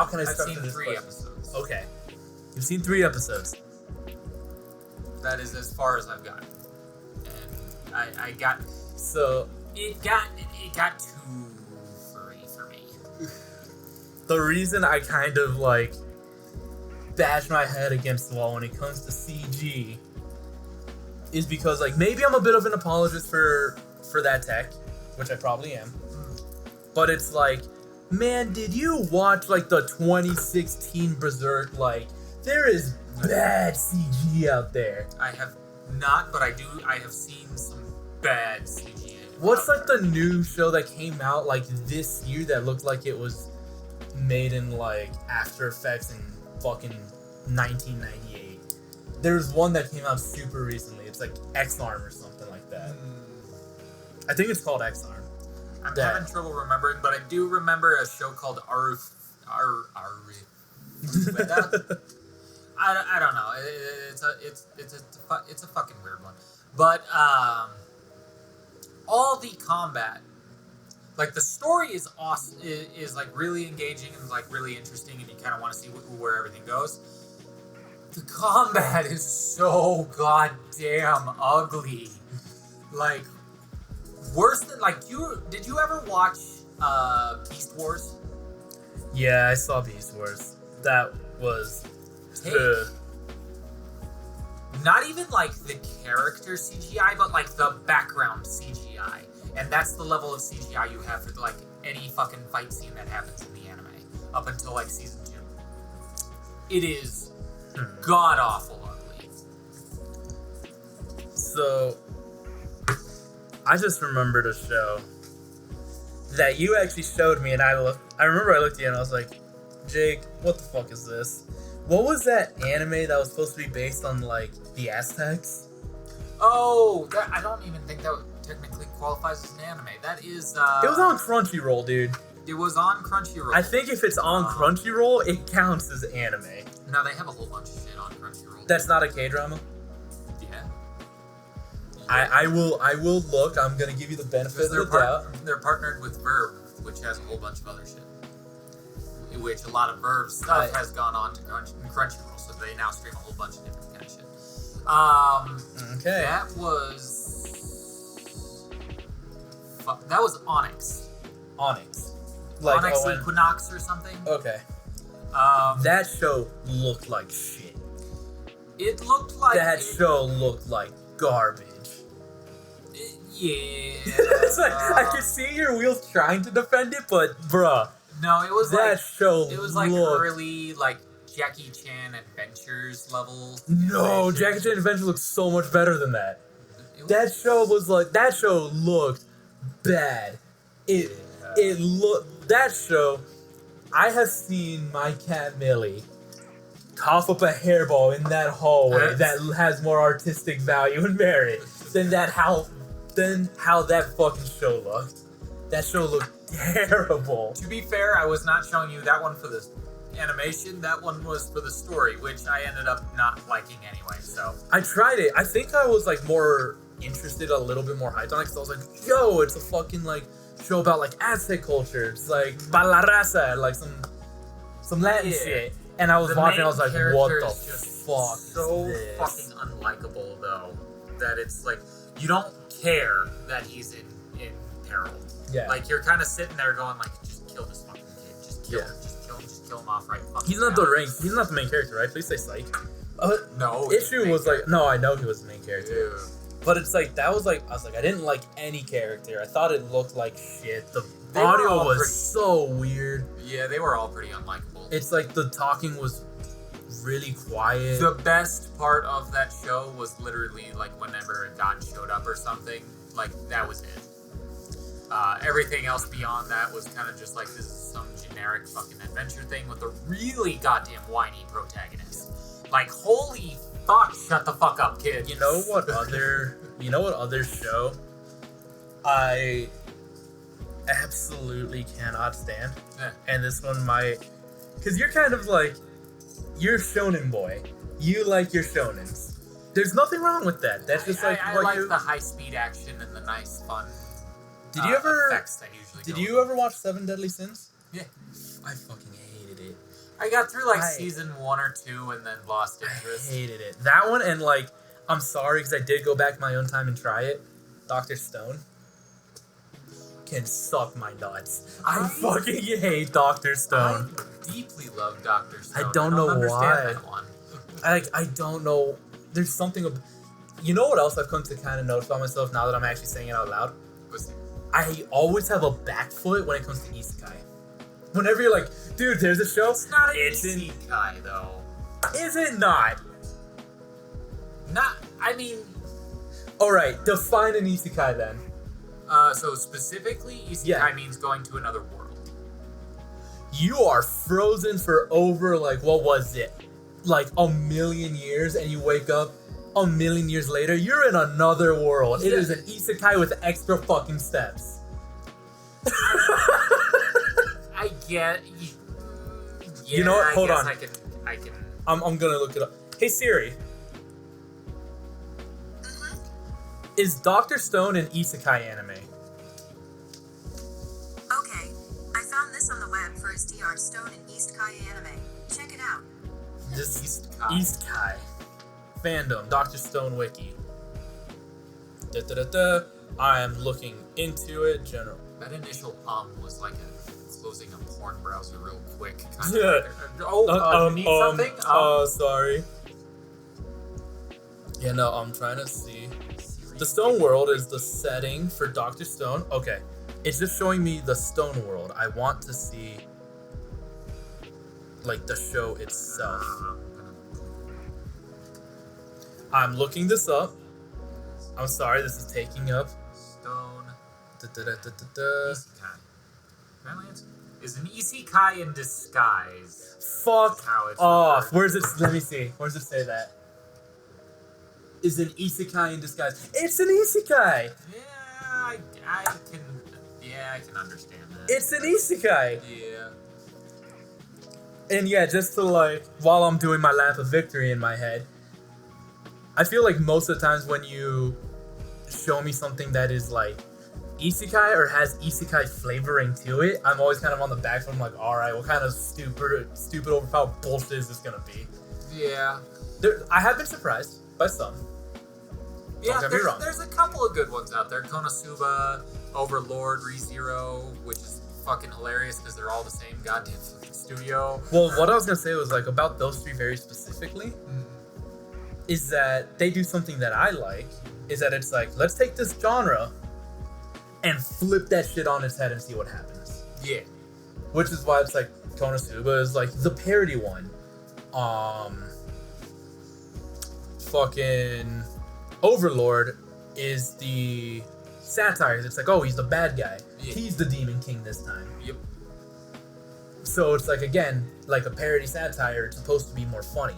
can I I've start seen this 3 question? episodes. Okay. You've seen 3 episodes. That is as far as I've gotten. And I got So it got too furry for me. the reason I kind of like bash my head against the wall when it comes to CG is because like maybe I'm a bit of an apologist for that tech, which I probably am. But it's like, man, did you watch like the 2016 Berserk? Like, there is bad CG out there. I have not, but I have seen some bad CG. What's like the new show that came out like this year that looked like it was made in like After Effects in fucking 1998? There's one that came out super recently. It's like X-Arm or something like that. I think it's called X-Arm. I'm having trouble remembering, but I do remember a show called I don't know. It's a fucking weird one. But all the combat Like the story is awesome, is like really engaging and like really interesting, and you kind of want to see where everything goes. The combat is so goddamn ugly. Like worse than like did you ever watch Beast Wars? Yeah, I saw Beast Wars. That was not even like the character CGI, but like the background CGI. And that's the level of CGI you have for like any fucking fight scene that happens in the anime up until like season 2. It is god awful ugly. So I just remembered a show that you actually showed me, and I remember I looked at you and I was like, Jake, what the fuck is this? What was that anime that was supposed to be based on like the Aztecs? Oh, I don't even think that technically qualifies as an anime. That is it was on Crunchyroll, dude. It was on Crunchyroll. I think if it's on Crunchyroll, it counts as anime. No, they have a whole bunch of shit on Crunchyroll. That's not a K-drama? Yeah. I will look. I'm gonna give you the benefit of the doubt. They're partnered with Verve, which has a whole bunch of other shit. Which a lot of Verve stuff has gone on to Crunchyroll, so they now stream a whole bunch of different kind of shit. Okay. That was Onyx. Onyx. Like Onyx Equinox or something. Okay. That show looked like shit. It looked like show looked like garbage. Yeah. It's like I can see your wheels trying to defend it, but bruh. No, it was that like show. It was like early like Jackie Chan Adventures level. No, Jackie Chan Adventures looks so much better than that. That show looked bad. That show. I have seen my cat Millie cough up a hairball in that hallway that has more artistic value and merit than how that fucking show looked. That show looked terrible. To be fair, I was not showing you that one for the animation. That one was for the story, which I ended up not liking anyway. So I tried it. I think I was like more interested, a little bit more hyped on it, because I was like, yo, it's a fucking like show about like Aztec culture. It's like Bala Raza, like some Latin shit. And I was watching, I was like, what the fuck? So fucking unlikable though, that it's like you don't care that he's in peril. Yeah. Like you're kind of sitting there going like, just kill this fucking kid. Just kill him. Just kill him off right fucking He's not he's not the main character, right? Please say Psych. No. Issue was like, no, I know he was the main character. Yeah. But it's like, I was like, I didn't like any character. I thought it looked like shit. The audio was so weird. Yeah, they were all pretty unlikable. It's like the talking was really quiet. The best part of that show was literally like whenever a god showed up or something, like that was it. Everything else beyond that was kind of just like, this is some generic fucking adventure thing with a really goddamn whiny protagonist. Like, holy fuck, shut the fuck up, kid. You know what other show I absolutely cannot stand? Yeah. And this one might, because you're kind of like, you're shonen boy. You like your shonens. There's nothing wrong with that. That's just like I like the high speed action and the nice fun. Did you ever? Effects that usually Did you ever watch 7 Deadly Sins? Yeah. I fucking hated it. I got through like season 1 or 2 and then lost interest. I hated it. That one, and like, I'm sorry because I did go back my own time and try it. Dr. Stone can suck my nuts. I fucking hate Dr. Stone. I deeply love Dr. Stone. I don't know why. That one. I don't know. There's something. You know what else I've come to kind of notice about myself now that I'm actually saying it out loud? I always have a back foot when it comes to isekai. Whenever you're like, dude, there's a show. It's not an isekai, though. Is it not? I mean... Alright, define an isekai then. So specifically, isekai means going to another world. You are frozen for over, like, what was it? Like, 1,000,000 years, and you wake up 1,000,000 years later, you're in another world. It is an isekai with extra fucking steps. I get. You know what? Hold on. I can. I'm gonna look it up. Hey Siri. Is Dr. Stone an isekai anime? ad for his DR Stone and East Kai anime. Check it out. This East Kai. East Kai fandom, Dr. Stone Wiki. I am looking into it. General. That initial was like closing a porn browser real quick. Yeah. You need something? Sorry. Yeah, no, I'm trying to see. The Stone World is the setting for Dr. Stone. Okay. It's just showing me the Stone World. I want to see, like, the show itself. I'm looking this up. I'm sorry, this is taking up. Stone. Da-da-da-da-da-da. Isekai. Apparently is an Isekai in disguise. Fuck How it's off. referred. Where's it? Let me see. Where does it say that? Is an isekai in disguise. It's an isekai! Yeah, I can understand that. It's an isekai! Yeah. And yeah, just to like, while I'm doing my lap of victory in my head, I feel like most of the times when you show me something that is like isekai or has isekai flavoring to it, I'm always kind of on the back foot. I'm like, alright, what kind of stupid overpowered bullshit is this gonna be? Yeah. I have been surprised by some. Yeah, Don't get me wrong. there's a couple of good ones out there. Konosuba, Overlord, ReZero, which is fucking hilarious because they're all the same goddamn fucking studio. Well, what I was gonna say was like about those three very specifically is that they do something that I like, is that it's like, let's take this genre and flip that shit on its head and see what happens. Yeah. Which is why it's like Konosuba is like the parody one. Fucking Overlord is the satire. It's like, oh, he's the bad guy. Yeah. He's the Demon King this time. Yep. So it's like, again, like a parody satire. It's supposed to be more funny.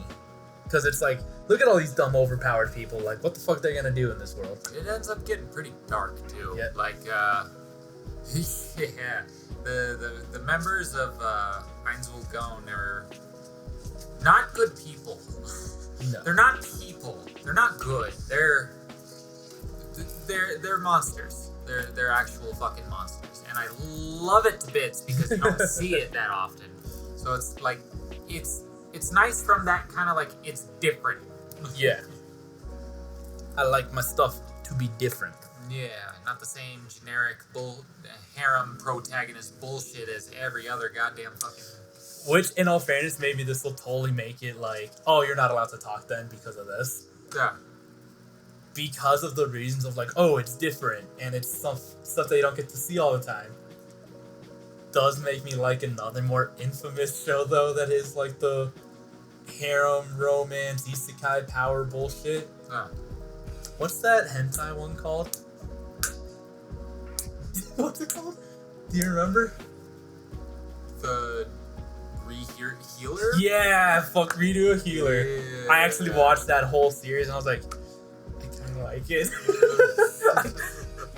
Because it's like, look at all these dumb, overpowered people. Like, what the fuck they're gonna do in this world? It ends up getting pretty dark too. Yeah. Like, yeah, the members of Einzel Gone are not good people. No. They're not people. They're not good. They're monsters. They're actual fucking monsters, and I love it to bits because you don't see it that often. So it's like it's nice from that kind of like it's different. Yeah. I like my stuff to be different. Yeah, not the same generic harem protagonist bullshit as every other goddamn fucking. Which, in all fairness, maybe this will totally make it like, oh, you're not allowed to talk then because of this. Yeah. Because of the reasons of like, oh, it's different and it's stuff that you don't get to see all the time. Does make me like another more infamous show though that is like the harem romance isekai power bullshit. What's that hentai one called? What's it called? Do you remember? The Healer? Yeah, fuck, Redo a Healer. Yeah. I actually watched that whole series and I was like, I kind of like it.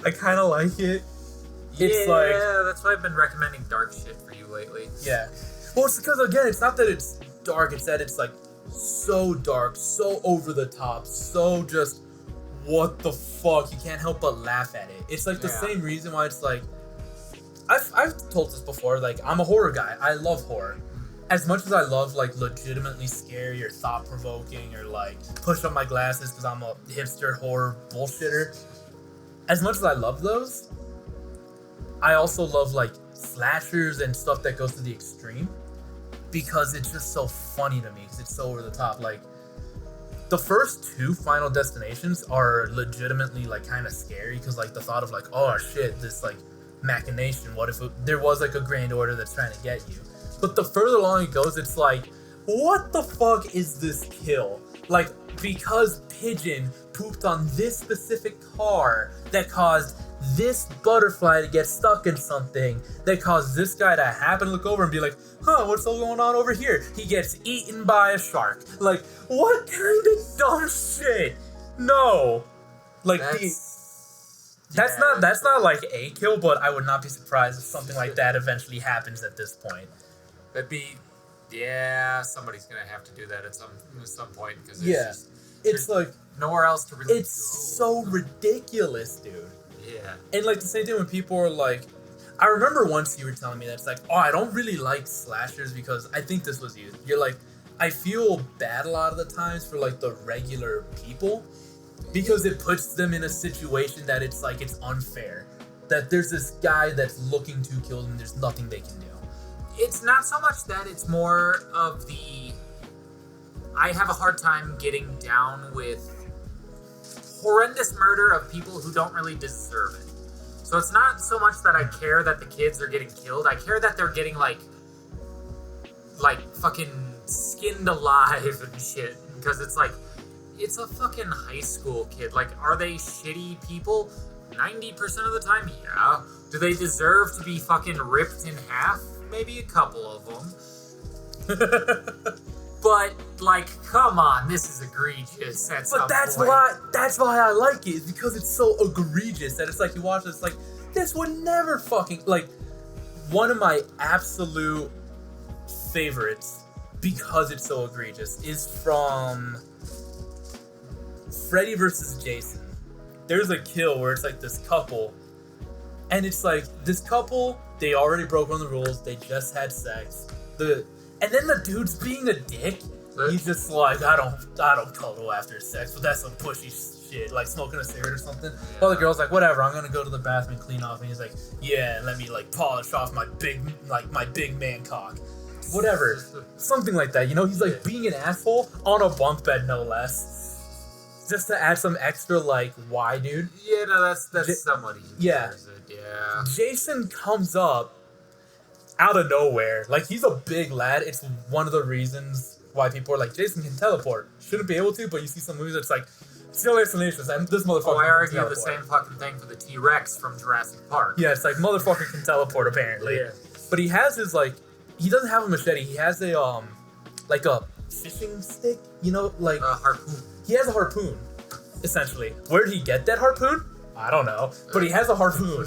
I kind of like it. It's like, yeah, that's why I've been recommending dark shit for you lately. yeah. Well, it's because, again, it's not that it's dark, it's that it's like so dark, so over the top, so just what the fuck. You can't help but laugh at it. It's like the same reason why it's like, I've told this before, like, I'm a horror guy. I love horror. As much as I love, like, legitimately scary or thought-provoking or, like, push up my glasses because I'm a hipster horror bullshitter, as much as I love those, I also love, like, slashers and stuff that goes to the extreme because it's just so funny to me because it's so over the top. Like, the first two Final Destinations are legitimately, like, kind of scary because, like, the thought of, like, oh, shit, this, like, machination, what if there was, like, a grand order that's trying to get you? But the further along it goes, it's like, what the fuck is this kill? Like, because Pigeon pooped on this specific car that caused this butterfly to get stuck in something, that caused this guy to happen to look over and be like, huh, what's all going on over here? He gets eaten by a shark. Like, what kind of dumb shit? No. Like, that's not like a kill, but I would not be surprised if something like that eventually happens at this point. That'd be, somebody's gonna have to do that at some point because it's like nowhere else to really. It's so ridiculous, dude. Yeah. And like the same thing when people are like, I remember once you were telling me that it's like, oh, I don't really like slashers because I think this was you. You're like, I feel bad a lot of the times for like the regular people because it puts them in a situation that it's like it's unfair. That there's this guy that's looking to kill them, there's nothing they can do. It's not so much that, it's more of the... I have a hard time getting down with horrendous murder of people who don't really deserve it. So it's not so much that I care that the kids are getting killed. I care that they're getting like fucking skinned alive and shit. Because it's like, it's a fucking high school kid. Like, are they shitty people? 90% of the time, yeah. Do they deserve to be fucking ripped in half? Maybe a couple of them. But, like, come on, this is egregious at some But that's point. why I like it, is because it's so egregious that it's like you watch this, like, this would never fucking, like, one of my absolute favorites, because it's so egregious, is from Freddy vs. Jason. There's a kill where it's like this couple, and it's like, this couple, they already broke one of the rules, they just had sex, and then the dude's being a dick. He's just like, I don't cuddle after sex, but that's some pushy shit, like smoking a cigarette or something. Yeah. Well, the girl's like, whatever, I'm gonna go to the bathroom and clean off. And he's like, yeah, and let me like polish off my big man cock. Whatever. Something like that, you know? He's like being an asshole on a bunk bed, no less. Just to add some extra, like, why, dude? Yeah, no, that's somebody. Yeah. Yeah. Jason comes up out of nowhere. Like, he's a big lad. It's one of the reasons why people are like, Jason can teleport. Shouldn't be able to, but you see some movies that's like, still explanations, and this motherfucker I can argue teleport. the same fucking thing for the T-Rex from Jurassic Park. Yeah, it's like, motherfucker can teleport, apparently. Yeah. But he has his, like, he doesn't have a machete. He has a, like a fishing stick, you know, like... A harpoon. He has a harpoon, essentially. Where did he get that harpoon? I don't know. But he has a harpoon.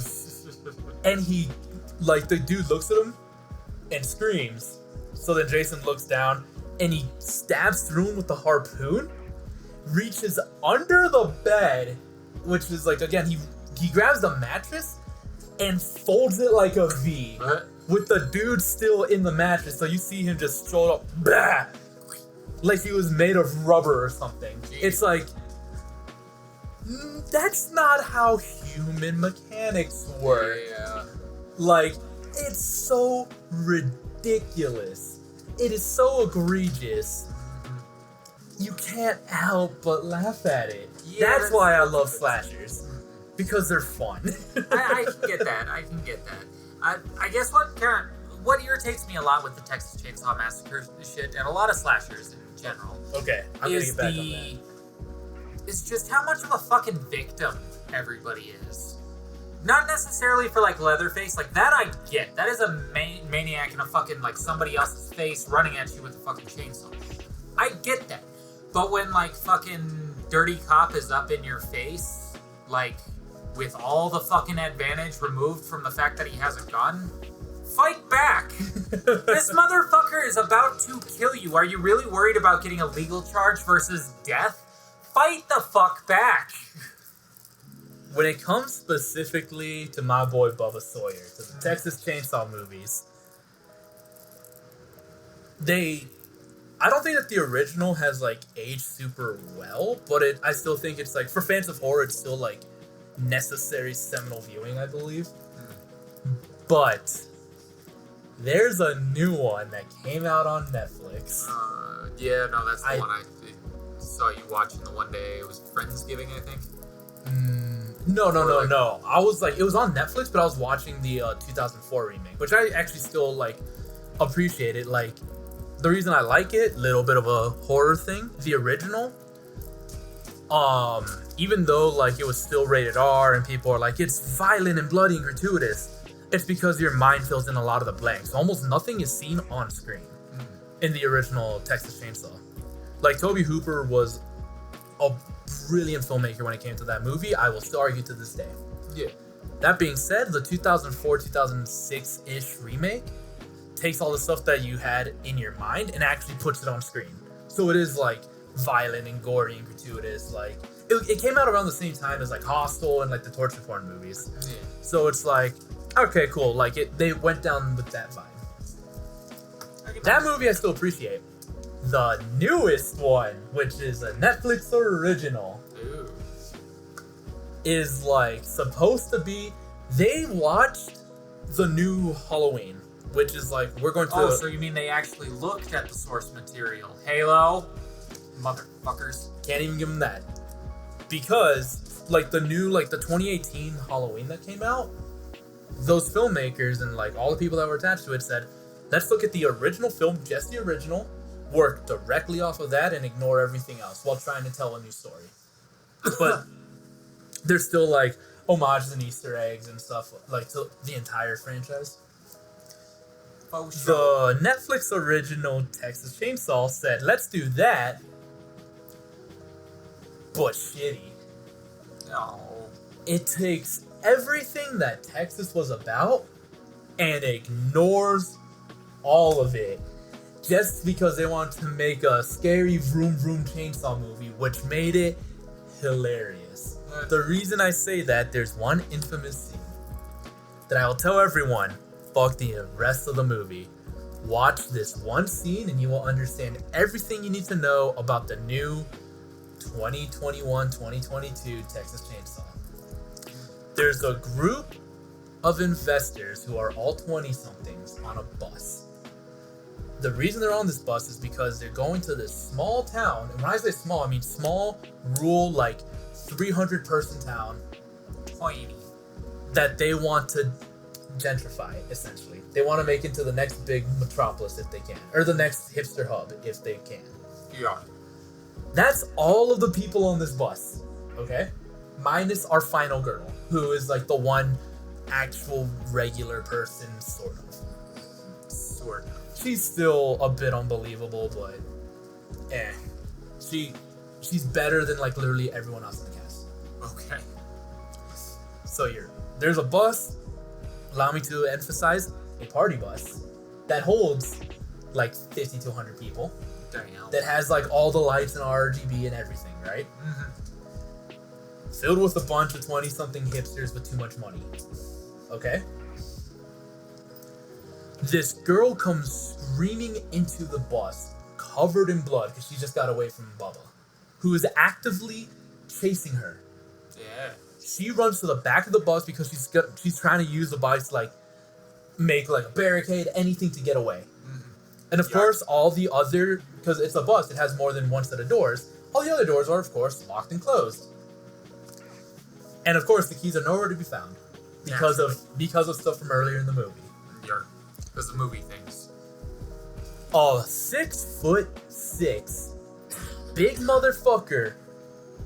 And he, like, the dude looks at him and screams. So then Jason looks down and he stabs through him with the harpoon, reaches under the bed, which is like, again, he grabs the mattress and folds it like a V, with the dude still in the mattress. So you see him just throw up, bah, like he was made of rubber or something. Jeez. It's like, that's not how human mechanics work. Yeah. Like, it's so ridiculous. It is so egregious. You can't help but laugh at it. Yeah, that's why I love slashers. Because they're fun. I can get that. I guess what irritates me a lot with the Texas Chainsaw Massacre shit, and a lot of slashers in general. Okay, I'm gonna get back on that. It's just how much of a fucking victim everybody is. Not necessarily for, like, Leatherface. Like, that I get. That is a maniac in a fucking, like, somebody else's face running at you with a fucking chainsaw. I get that. But when, like, fucking Dirty Cop is up in your face, like, with all the fucking advantage removed from the fact that he has a gun, fight back. This motherfucker is about to kill you. Are you really worried about getting a legal charge versus death? Fight the fuck back. When it comes specifically to my boy Bubba Sawyer, to the Texas Chainsaw movies, I don't think that the original has, like, aged super well, but I still think it's, like, for fans of horror, it's still, like, necessary seminal viewing, I believe. But there's a new one that came out on Netflix. Yeah, no, that's the one I saw you watching the one day. It was Friendsgiving, I think. No. I was like, it was on Netflix, but I was watching the 2004 remake, which I actually still, like, appreciate it. Like, the reason I like it, little bit of a horror thing, the original, even though, like, it was still rated R and people are like, it's violent and bloody and gratuitous, it's because your mind fills in a lot of the blanks. Almost nothing is seen on screen in the original Texas Chainsaw. Like, Tobe Hooper was a brilliant filmmaker when it came to that movie. I will still argue to this day. Yeah. That being said, the 2004-2006-ish remake takes all the stuff that you had in your mind and actually puts it on screen. So it is, like, violent and gory and gratuitous. Like, it came out around the same time as, like, Hostel and, like, the torture porn movies. Yeah. So it's like, Okay, cool. Like they went down with that vibe. That movie I still appreciate. The newest one, which is a Netflix original, Ooh. is like supposed to be. They watched the new Halloween, which is like we're going to. Oh, so you mean they actually looked at the source material? Halo, motherfuckers. Can't even give them that, because like the 2018 Halloween that came out, those filmmakers and like all the people that were attached to it said, let's look at the original film, just the original, work directly off of that and ignore everything else while trying to tell a new story. But there's still like homages and Easter eggs and stuff like to the entire franchise. Oh, sure. The Netflix original Texas Chainsaw said, let's do that, but shitty. No. It takes everything that Texas was about and ignores all of it just because they wanted to make a scary vroom vroom chainsaw movie, which made it hilarious. The reason I say that, there's one infamous scene that I will tell everyone, fuck the rest of the movie. Watch this one scene and you will understand everything you need to know about the new 2021-2022 Texas Chainsaw. There's a group of investors who are all 20-somethings on a bus. The reason they're on this bus is because they're going to this small town, and when I say small, I mean small, rural, like 300-person town that they want to gentrify, essentially. They want to make into the next big metropolis if they can, or the next hipster hub if they can. Yeah. That's all of the people on this bus, okay? Minus our final girl, who is like the one actual regular person, sort of. Sort of. She's still a bit unbelievable, but she's better than like literally everyone else in the cast. Okay. So there's a bus, allow me to emphasize, a party bus that holds like 50 to 100 people. Damn. That has like all the lights and RGB and everything, right? Mm-hmm. Filled with a bunch of 20-something hipsters with too much money. Okay? This girl comes screaming into the bus, covered in blood, because she just got away from Bubba, who is actively chasing her. Yeah. She runs to the back of the bus because she's trying to use the bus to like make like a barricade, anything to get away. Mm-hmm. And of course, all the other, because it's a bus, it has more than one set of doors. All the other doors are, of course, locked and closed. And of course, the keys are nowhere to be found because of stuff from earlier in the movie. Yeah. Because the movie things. A 6'6" big motherfucker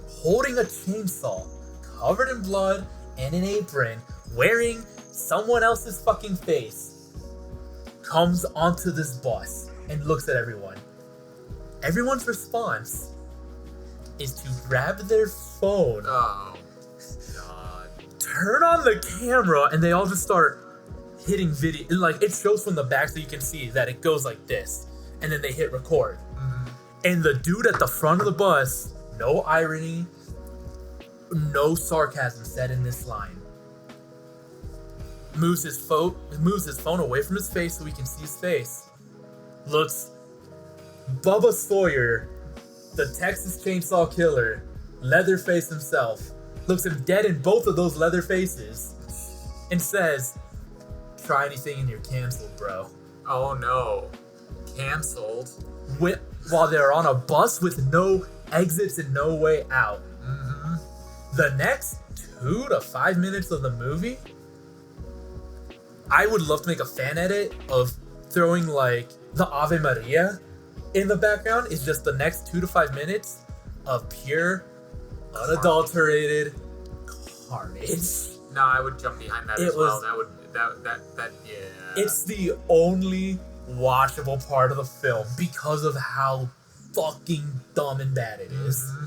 holding a chainsaw, covered in blood and an apron, wearing someone else's fucking face, comes onto this bus and looks at everyone. Everyone's response is to grab their phone, Oh, God. turn on the camera, and they all just start hitting video. Like, it shows from the back so you can see that it goes like this, and then they hit record. Mm-hmm. And the dude at the front of the bus, no irony, no sarcasm said in this line, moves his phone away from his face so we can see his face, looks Bubba Sawyer, the Texas Chainsaw Killer, Leatherface himself, looks him dead in both of those leather faces, and says, try anything and you're canceled, bro. Oh, no. Canceled? While they're on a bus with no exits and no way out. Mm-hmm. The next 2 to 5 minutes of the movie, I would love to make a fan edit of throwing like the Ave Maria in the background. It's just the next 2 to 5 minutes of pure, unadulterated carnage. No, I would jump behind that as well. That yeah. It's the only watchable part of the film because of how fucking dumb and bad it is. Mm-hmm.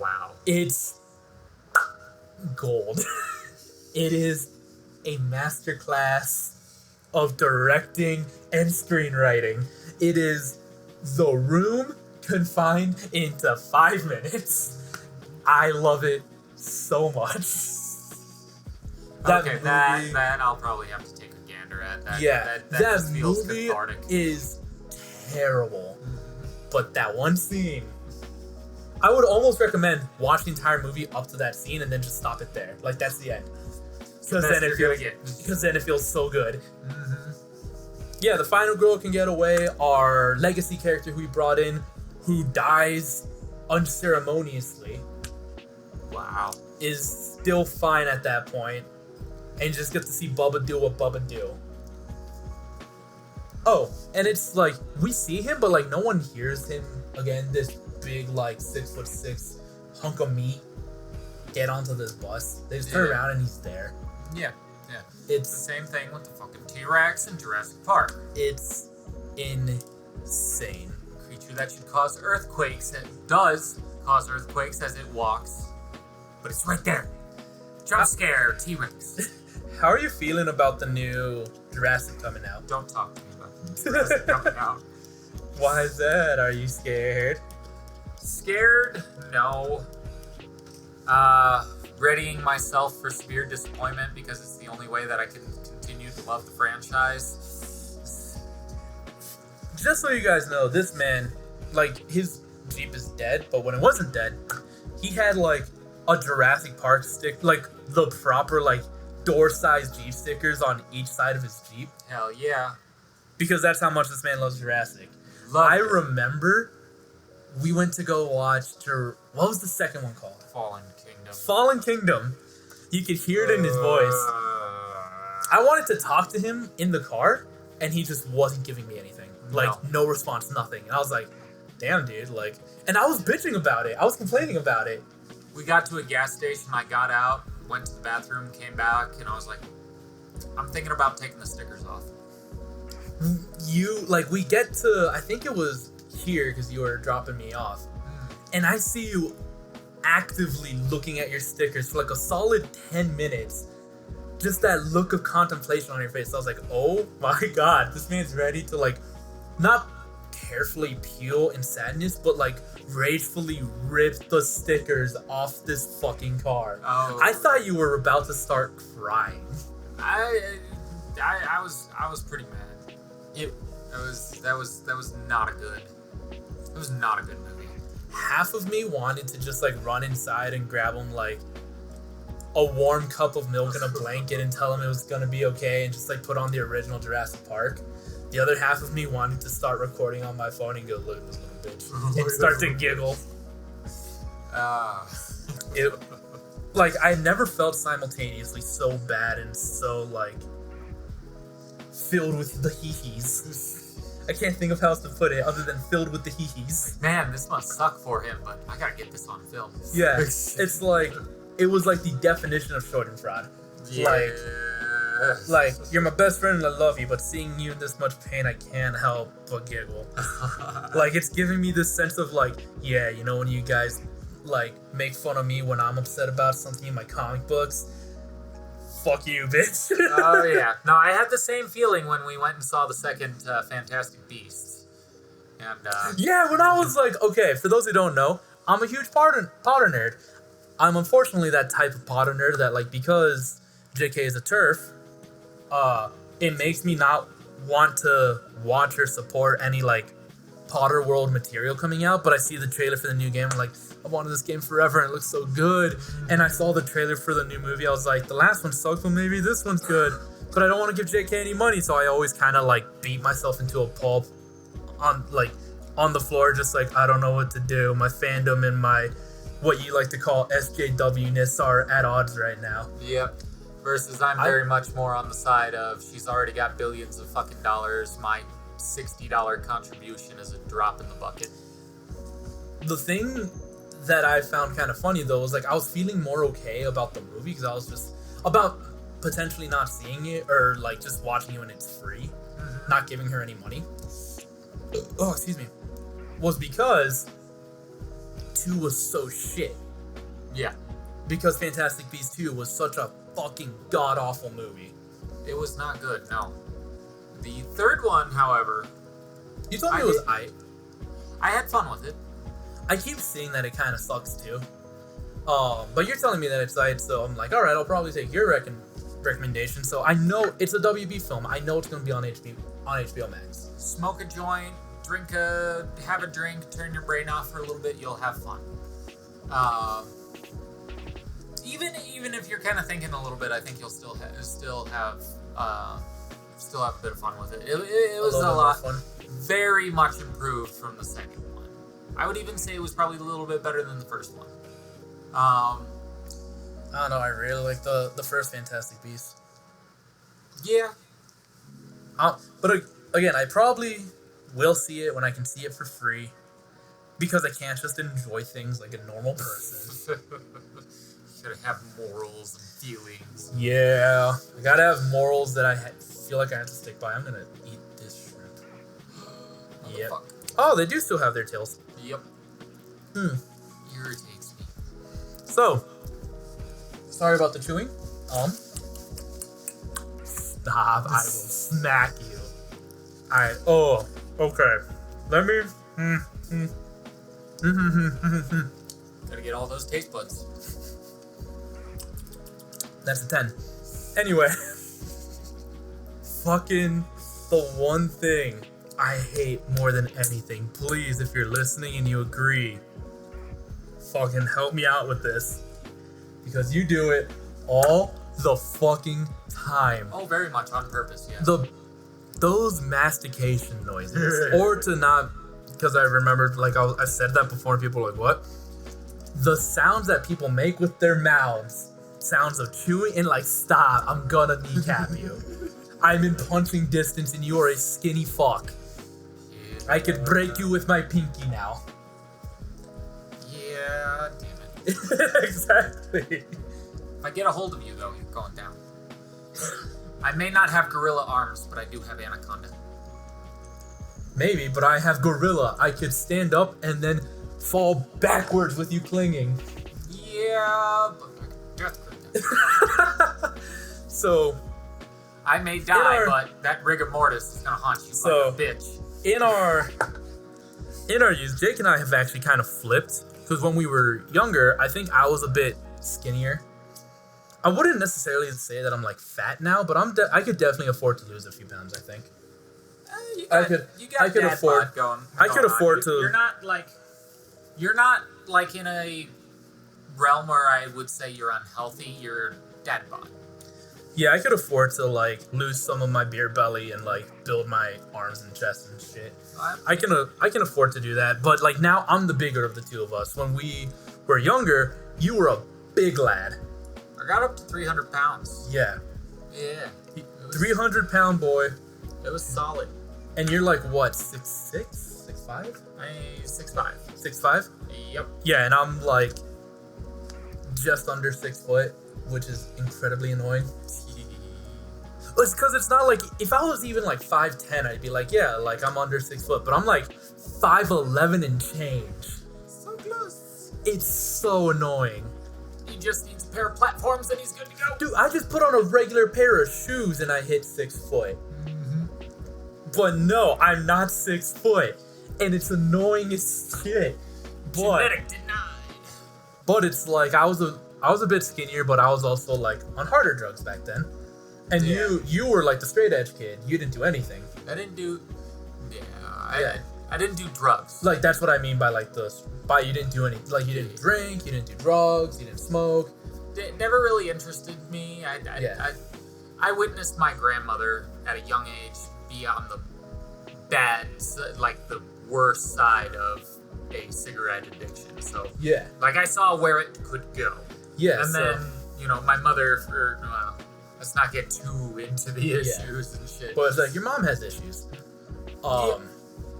Wow. It's gold. It is a masterclass of directing and screenwriting. It is The Room confined into 5 minutes. I love it so much. That okay, movie, that I'll probably have to take a gander at. That, yeah, that just feels movie cathartic. is terrible. But that one scene, I would almost recommend watch the entire movie up to that scene and then just stop it there. Like, that's the end. Because then it feels so good. Mm-hmm. Yeah, the final girl can get away. Our legacy character who we brought in, who dies unceremoniously, Wow. is still fine at that point, and you just get to see Bubba do what Bubba do. Oh, and it's like we see him, but like no one hears him again. This big, like 6'6" hunk of meat get onto this bus. They just turn around and he's there. Yeah. It's the same thing with the fucking T-Rex in Jurassic Park. It's insane. Creature that should cause earthquakes. It does cause earthquakes as it walks, but it's right there. Jump scare, T-Rex. How are you feeling about the new Jurassic coming out? Don't talk to me about the new Jurassic coming out. Why is that? Are you scared? Scared? No. Readying myself for severe disappointment because it's the only way that I can continue to love the franchise. Just so you guys know, this man, like, his Jeep is dead, but when it wasn't dead, he had, like, a Jurassic Park stick, like, the proper, like, door-sized Jeep stickers on each side of his Jeep. Hell yeah. Because that's how much this man loves Jurassic. I remember we went to go watch, what was the second one called? Fallen Kingdom. You could hear it in his voice. I wanted to talk to him in the car, and he just wasn't giving me anything. Like, no response, nothing. And I was like, damn, dude. Like, and I was bitching about it. I was complaining about it. We got to a gas station. I got out, went to the bathroom, came back, and I was like, I'm thinking about taking the stickers off. We get to, I think it was here, because you were dropping me off. And I see you actively looking at your stickers for like a solid 10 minutes. Just that look of contemplation on your face. I was like, oh my god, this man's ready to like, not carefully peel in sadness, but like ragefully rip the stickers off this fucking car. Oh. I thought you were about to start crying. I was pretty mad. That was not a good. It was not a good movie. Half of me wanted to just like run inside and grab him like a warm cup of milk and a blanket and tell him it was gonna be okay and just like put on the original Jurassic Park. The other half of me wanted to start recording on my phone and go, look at this little bitch, and start to giggle. I never felt simultaneously so bad and so like filled with the hee-hees. I can't think of how else to put it other than filled with the hee-hees. Man, this must suck for him, but I gotta get this on film. Yeah, it's like, it was like the definition of Schadenfreude. Yeah. Like, you're my best friend and I love you, but seeing you in this much pain, I can't help but giggle. Like, it's giving me this sense of like, yeah, you know when you guys like make fun of me when I'm upset about something in my comic books? Fuck you, bitch. Oh, yeah. No, I had the same feeling when we went and saw the second Fantastic Beasts. And, yeah, when I was like, okay, for those who don't know, I'm a huge Potter nerd. I'm unfortunately that type of Potter nerd that, like, because JK is a TERF, it makes me not want to watch or support any, like, Potter World material coming out, but I see the trailer for the new game, I'm like, I wanted this game forever and it looks so good. And I saw the trailer for the new movie, I was like, the last one sucked, well maybe this one's good. But I don't want to give JK any money, so I always kind of like beat myself into a pulp on the floor, just like, I don't know what to do. My fandom and my, what you like to call SJW-ness are at odds right now. Yep. Versus I'm very much more on the side of, she's already got billions of fucking dollars, my $60 contribution is a drop in the bucket. The thing that I found kind of funny though was like I was feeling more okay about the movie because I was just about potentially not seeing it or like just watching it when it's free, not giving her any money. Oh, excuse me. Was because 2 was so shit. Yeah. Because Fantastic Beasts 2 was such a fucking god-awful movie. It was not good, no. The third one, however... You told me it was aight. I had fun with it. I keep seeing that it kind of sucks too. But you're telling me that it's aight, so I'm like, alright, I'll probably take your recommendation. So I know it's a WB film. I know it's going to be on HBO Max. Smoke a joint, have a drink, turn your brain off for a little bit. You'll have fun. Even if you're kind of thinking a little bit, I think you'll still have a bit of fun with it. It was a lot, very much improved from the second one. I would even say it was probably a little bit better than the first one. I don't know. I really like the first Fantastic Beasts. Yeah. But again, I probably will see it when I can see it for free, because I can't just enjoy things like a normal person. You gotta have morals and feelings. Yeah, I gotta have morals that I feel like I have to stick by. I'm gonna eat this shrimp. Yep. Oh, they do still have their tails. Yep. Irritates me. So, sorry about the chewing. Stop! I will smack you. Alright. Oh, okay. Let me. Gotta get all those taste buds. That's a 10. Anyway, fucking the one thing I hate more than anything. Please, if you're listening and you agree, fucking help me out with this, because you do it all the fucking time. Oh, very much on purpose, yeah. Those mastication noises, or to not, because I remembered, like I said that before, and people were like, what? The sounds that people make with their mouths, sounds of chewing, and like, stop, I'm gonna kneecap you. I'm in punching distance and you are a skinny fuck. Yeah. I could break you with my pinky now. Yeah, damn it. Exactly. If I get a hold of you, though, you're going down. I may not have gorilla arms, but I do have anaconda. Maybe, but I have gorilla. I could stand up and then fall backwards with you clinging. Yeah, but death grip. So, I may die, but that rigor mortis is gonna haunt you like a bitch. In our youth, Jake and I have actually kind of flipped, because when we were younger, I think I was a bit skinnier. I wouldn't necessarily say that I'm like fat now, but I could definitely afford to lose a few pounds, I think. I could afford going. I could afford to. You're not like in a realm where I would say you're unhealthy. You're dad bod. Yeah, I could afford to like lose some of my beer belly and like build my arms and chest and shit. I can afford to do that, but like now I'm the bigger of the two of us. When we were younger, you were a big lad. I got up to 300 pounds. Yeah. Yeah. 300-pound boy. It was solid. And you're like what, 6'6", 6'5"? 6'5". 6'5"? Yep. Yeah, and I'm like just under 6 foot, which is incredibly annoying. It's because it's not like, if I was even like 5'10", I'd be like, yeah, like I'm under 6 foot, but I'm like 5'11" and change. So close. It's so annoying. He just needs a pair of platforms and he's good to go. Dude, I just put on a regular pair of shoes and I hit 6 foot. But no, I'm not 6 foot. And it's annoying as shit. Genetic denied. But it's like, I was a bit skinnier, but I was also like on harder drugs back then. And you were like the straight edge kid. You didn't do anything. I didn't do drugs. Like, that's what I mean by like you didn't do any, like you didn't drink, you didn't do drugs, you didn't smoke. It never really interested me. I witnessed my grandmother at a young age be on the bad, like the worst side of a cigarette addiction. So yeah, like I saw where it could go. Yeah, and then my mother, let's not get too into the issues and shit. But it's like, your mom has issues.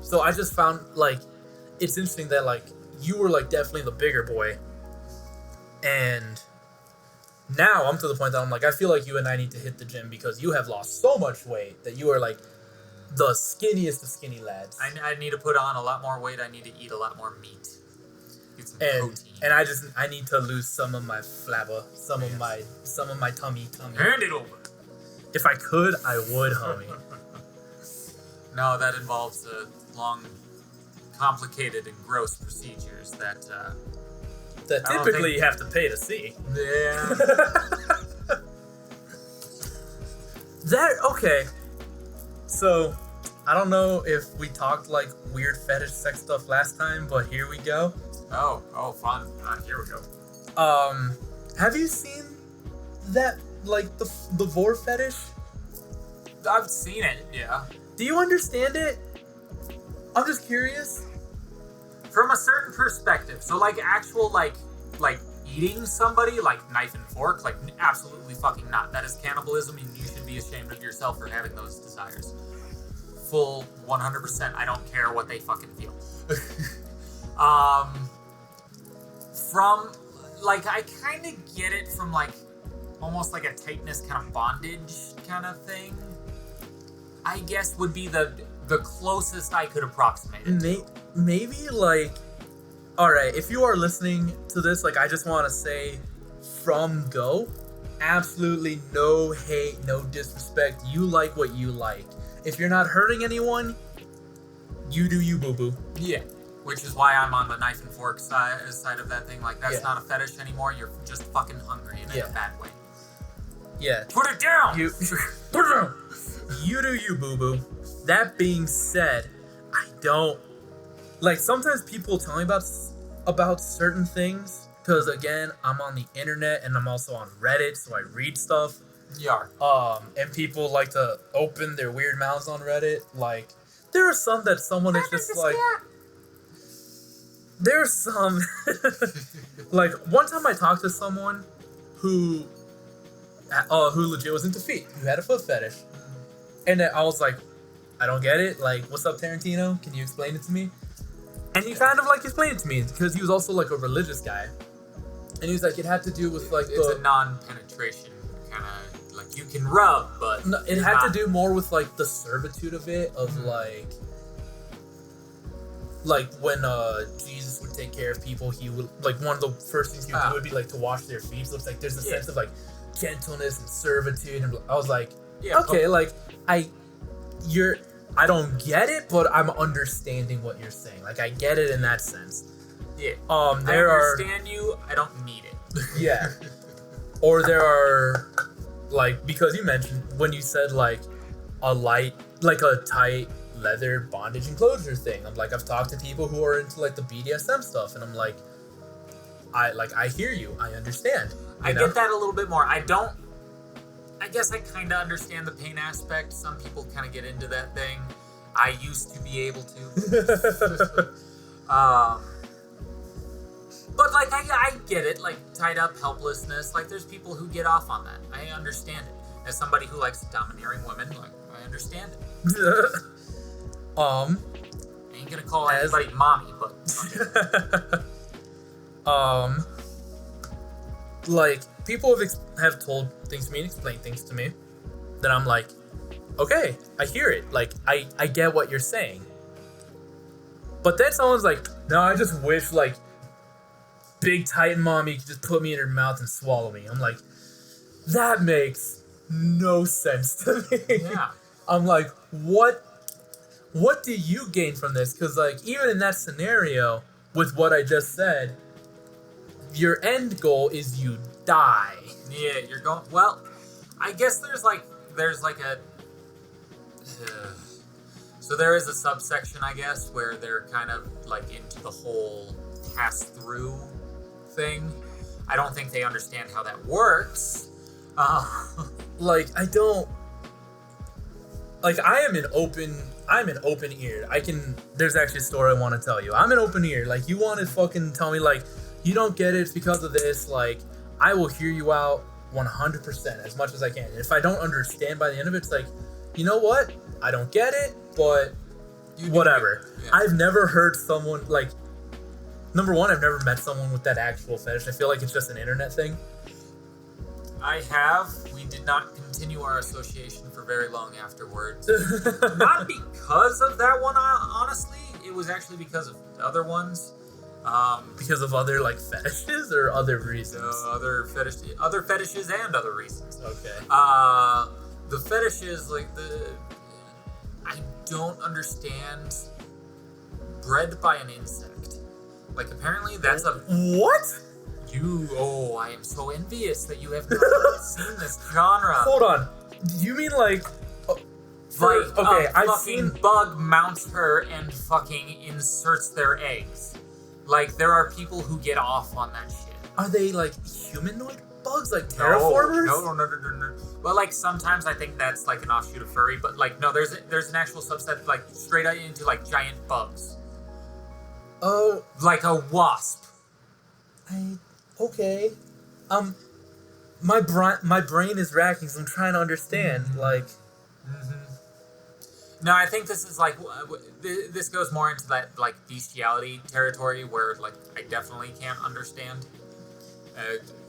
So I just found, like, it's interesting that, like, you were, like, definitely the bigger boy. And now I'm to the point that I'm like, I feel like you and I need to hit the gym because you have lost so much weight that you are, like, the skinniest of skinny lads. I need to put on a lot more weight. I need to eat a lot more meat. Get some protein. And I need to lose some of my flabber, some of my tummy. Hand it over. If I could, I would, homie. No, that involves long, complicated, and gross procedures that typically you have to pay to see. Yeah. Okay. So, I don't know if we talked like weird fetish sex stuff last time, but here we go. Oh, fun. Here we go. Have you seen that, like, the vor fetish? I've seen it, yeah. Do you understand it? I'm just curious. From a certain perspective. So, like, actual, like eating somebody, like knife and fork, like, absolutely fucking not. That is cannibalism, and you should be ashamed of yourself for having those desires. Full 100%. I don't care what they fucking feel. From, like, I kind of get it from, like, almost like a tightness kind of bondage kind of thing. I guess would be the closest I could approximate it. Maybe, like, all right, if you are listening to this, like, I just want to say from go, absolutely no hate, no disrespect. You like what you like. If you're not hurting anyone, you do you, boo-boo. Yeah. Which is why I'm on the knife and fork side of that thing. Like, that's Yeah. not a fetish anymore. You're just fucking hungry and in a bad way. Yeah. Put it down! You put it down. You do you, boo-boo. That being said, I don't like, sometimes people tell me about certain things, because again, I'm on the internet and I'm also on Reddit, so I read stuff. Yeah. And people like to open their weird mouths on Reddit. Like, there are some that someone is just like, there's some like, one time I talked to someone who legit was into feet, who had a foot fetish, and then I was like, I don't get it. Like, what's up, Tarantino? Can you explain it to me? And he kind of like explained it to me, because he was also like a religious guy, and he was like, it had to do with like it's a non-penetration kind of, like, you can rub, but no, it had to do more with like the servitude of it, of like when Jesus would take care of people, he would, like, one of the first things he would do would be like to wash their feet. So it's like there's a sense of like gentleness and servitude, and I was like, okay, like I don't get it, but I'm understanding what you're saying. Like, I get it in that sense. Yeah. I understand you. I don't need it. Yeah. Or there are, like, because you mentioned when you said like a tight leather bondage enclosure thing. I'm like, I've talked to people who are into like the BDSM stuff, and I'm like, I hear you. I understand. I get that a little bit more. I guess I kind of understand the pain aspect. Some people kind of get into that thing. I used to be able to. But, like, I get it. Like, tied up helplessness. Like, there's people who get off on that. I understand it. As somebody who likes domineering women, like, I understand it. I ain't gonna call anybody mommy, but... like, people have told things to me and explained things to me that I'm like, okay, I hear it. Like, I get what you're saying. But then someone's like, no, I just wish, like, big Titan mommy could just put me in her mouth and swallow me. I'm like, that makes no sense to me. Yeah. I'm like, what do you gain from this? Because, like, even in that scenario, with what I just said, your end goal is you die. Yeah, you're going... Well, I guess there's like a... So there is a subsection, I guess, where they're kind of, like, into the whole pass-through thing. I don't think they understand how that works. Like, I don't... Like, I'm an open ear. There's actually a story I want to tell you. I'm an open ear. Like, you want to fucking tell me, like, you don't get it, it's because of this, like, I will hear you out 100% as much as I can. And if I don't understand by the end of it, it's like, you know what? I don't get it, but whatever. Yeah. I've never heard someone, like, number one, I've never met someone with that actual fetish. I feel like it's just an internet thing. I have. We did not continue our association for very long afterwards. Not because of that one, honestly. It was actually because of other ones. Because of other, like, fetishes or other reasons? Other fetishes and other reasons. Okay. The fetishes, like, I don't understand bred by an insect. Like, apparently that's a... What? I am so envious that you have not seen this genre. Hold on. You mean like? Like, I've fucking seen. bug mounts her and fucking inserts their eggs. Like, there are people who get off on that shit. Are they like humanoid bugs, like terraformers? No. Well, like, sometimes I think that's like an offshoot of furry, but like, no, there's an actual subset, like, straight out into like giant bugs. Oh, Like a wasp. Okay. My brain is racking, so I'm trying to understand. Like, No, I think this is like this goes more into that like bestiality territory where like I definitely can't understand.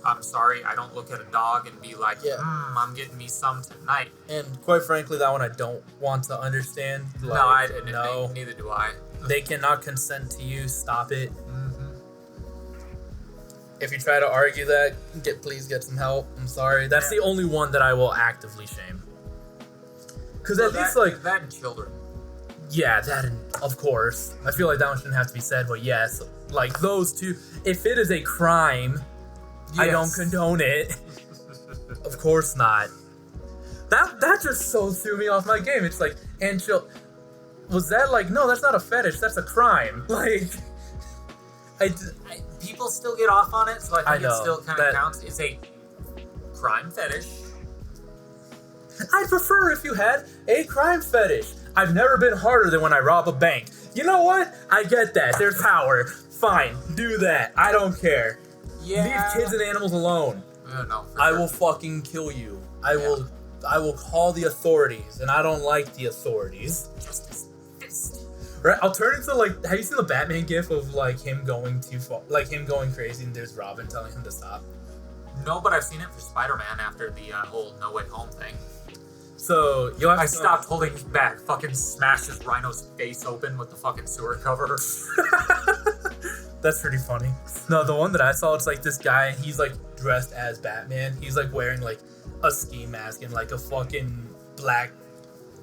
I'm sorry, I don't look at a dog and be like, I'm getting me some tonight. and quite frankly, that one I don't want to understand. Like, No, I no. neither do I. They cannot consent to you. Stop it. If you try to argue that, please get some help. I'm sorry. That's the only one that I will actively shame. Because at least, like... That and children. Yeah, that and... Of course. I feel like that one shouldn't have to be said, but yes. Like, those two... If it is a crime, I don't condone it. Of course not. That just so threw me off my game. It's like, and was that like... No, that's not a fetish. That's a crime. Like... People still get off on it, so I think know, it still kind of counts. It's a crime fetish. I'd prefer if you had a crime fetish. I've never been harder than when I rob a bank. You know what? I get that. There's power. Fine. Do that. I don't care. Yeah. Leave kids and animals alone. No, I will fucking kill you. I will call the authorities, and I don't like the authorities. Justice fist. Right? I'll turn into like, have you seen the Batman gif of like him going too far, like him going crazy, and there's Robin telling him to stop? No, but I've seen it for Spider-Man after the whole No Way Home thing. So you'll have I to stopped holding back. Fucking smashes Rhino's face open with the fucking sewer cover. That's pretty funny. No, the one that I saw, it's like this guy, he's like dressed as Batman. He's like wearing like a ski mask and like a fucking black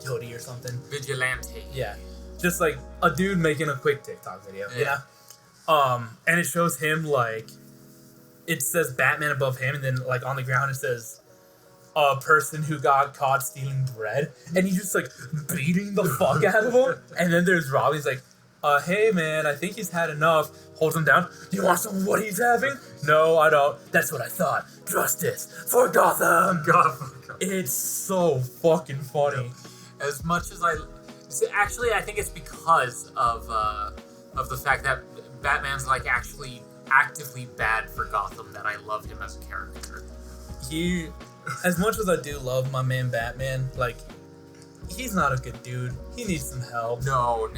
hoodie or something. Vigilante. Yeah. Just like a dude making a quick TikTok video. Yeah. And it shows him like, it says Batman above him, and then like on the ground it says a person who got caught stealing bread, and he's just like beating the fuck out of him. And then there's Rob, he's like, hey man, I think he's had enough. Holds him down. Do you want some of what he's having? No, I don't. That's what I thought. Justice for Gotham. It's so fucking funny. As much as actually, I think it's because of the fact that Batman's like actually actively bad for Gotham that I love him as a character. As much as I do love my man Batman, like, he's not a good dude. He needs some help. No,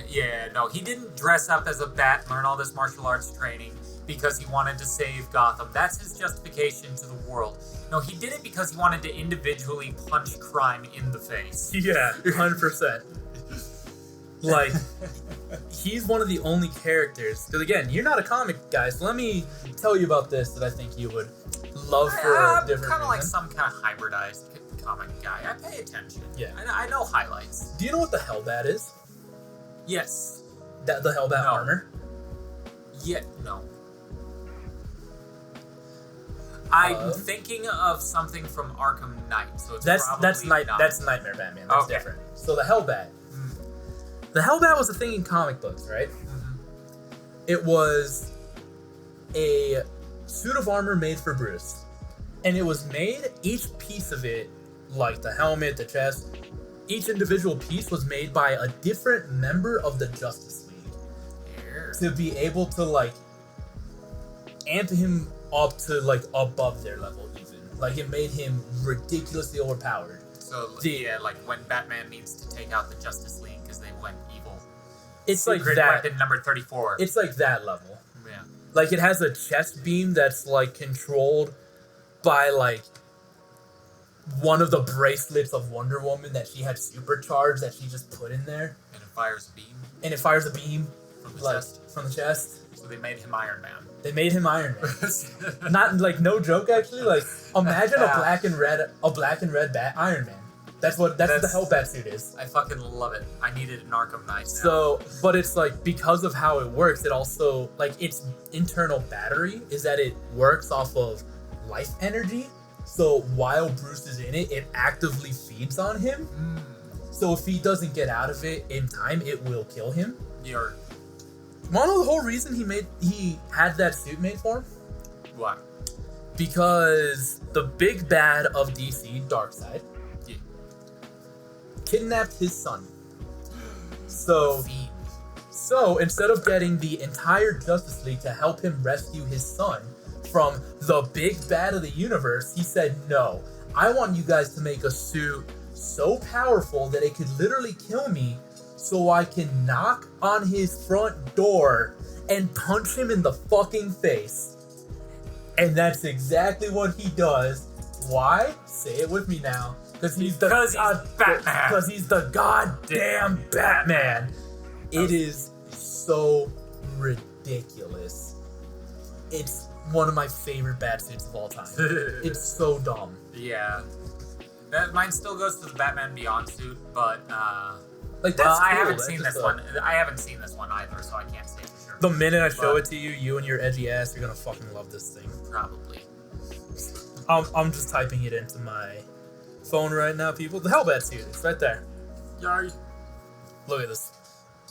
he didn't dress up as a bat and learn all this martial arts training because he wanted to save Gotham. That's his justification to the world. No, he did it because he wanted to individually punch crime in the face. Yeah, 100%. Like, he's one of the only characters. Because again, you're not a comic guy, so let me tell you about this that I think you would love for I'm different kind of like reasons. some kind of hybridized comic guy. I pay attention. Yeah. I know highlights. Do you know what the Hellbat is? Yes. The Hellbat No. armor? Yeah, no. I'm thinking of something from Arkham Knight, so it's That's probably not. that's Nightmare Batman. That's Okay. different. So the Hellbat. The Hellbat was a thing in comic books, right? It was a suit of armor made for Bruce. And it was made, each piece of it, like the helmet, the chest, each individual piece was made by a different member of the Justice League. To be able to, like, amp him up to, like, above their level, even. Like, it made him ridiculously overpowered. So, yeah, like when Batman needs to take out the Justice League because they went evil. It's Secret like that. Weapon number 34. It's like that level. Yeah. Like, it has a chest beam that's, like, controlled by, like, one of the bracelets of Wonder Woman that she had supercharged that she just put in there. And it fires a beam. And it fires a beam from the chest. From the chest. So they made him Iron Man. They made him Iron Man. Not, like, no joke, actually. Like, imagine a black and red Iron Man. That's what the Hellbat suit is. I fucking love it. I need it in Arkham Knight now. So, but it's like, because of how it works, it also, like, its internal battery is that it works off of life energy. So while Bruce is in it, it actively feeds on him. So if he doesn't get out of it in time, it will kill him. Yeah. Wanna know the whole reason he had that suit made for him? What? Because the big bad of DC, Darkseid, kidnapped his son. So instead of getting the entire Justice League to help him rescue his son from the big bad of the universe, he said, no, I want you guys to make a suit so powerful that it could literally kill me so I can knock on his front door and punch him in the fucking face. And that's exactly what he does. Why? Say it with me now. Because he's Batman. Because he's the goddamn Batman. It is so ridiculous. It's one of my favorite bat suits of all time. It's so dumb. Yeah. Mine still goes to the Batman Beyond suit, but like that's I cool. haven't That's seen just this one. I haven't seen this one either, so I can't say for sure. The minute I show it to you, you and your edgy ass, you're gonna fucking love this thing. Probably. I'm just typing it into my phone right now, people. The Hellbat suit, it's right there. Yari. Look at this.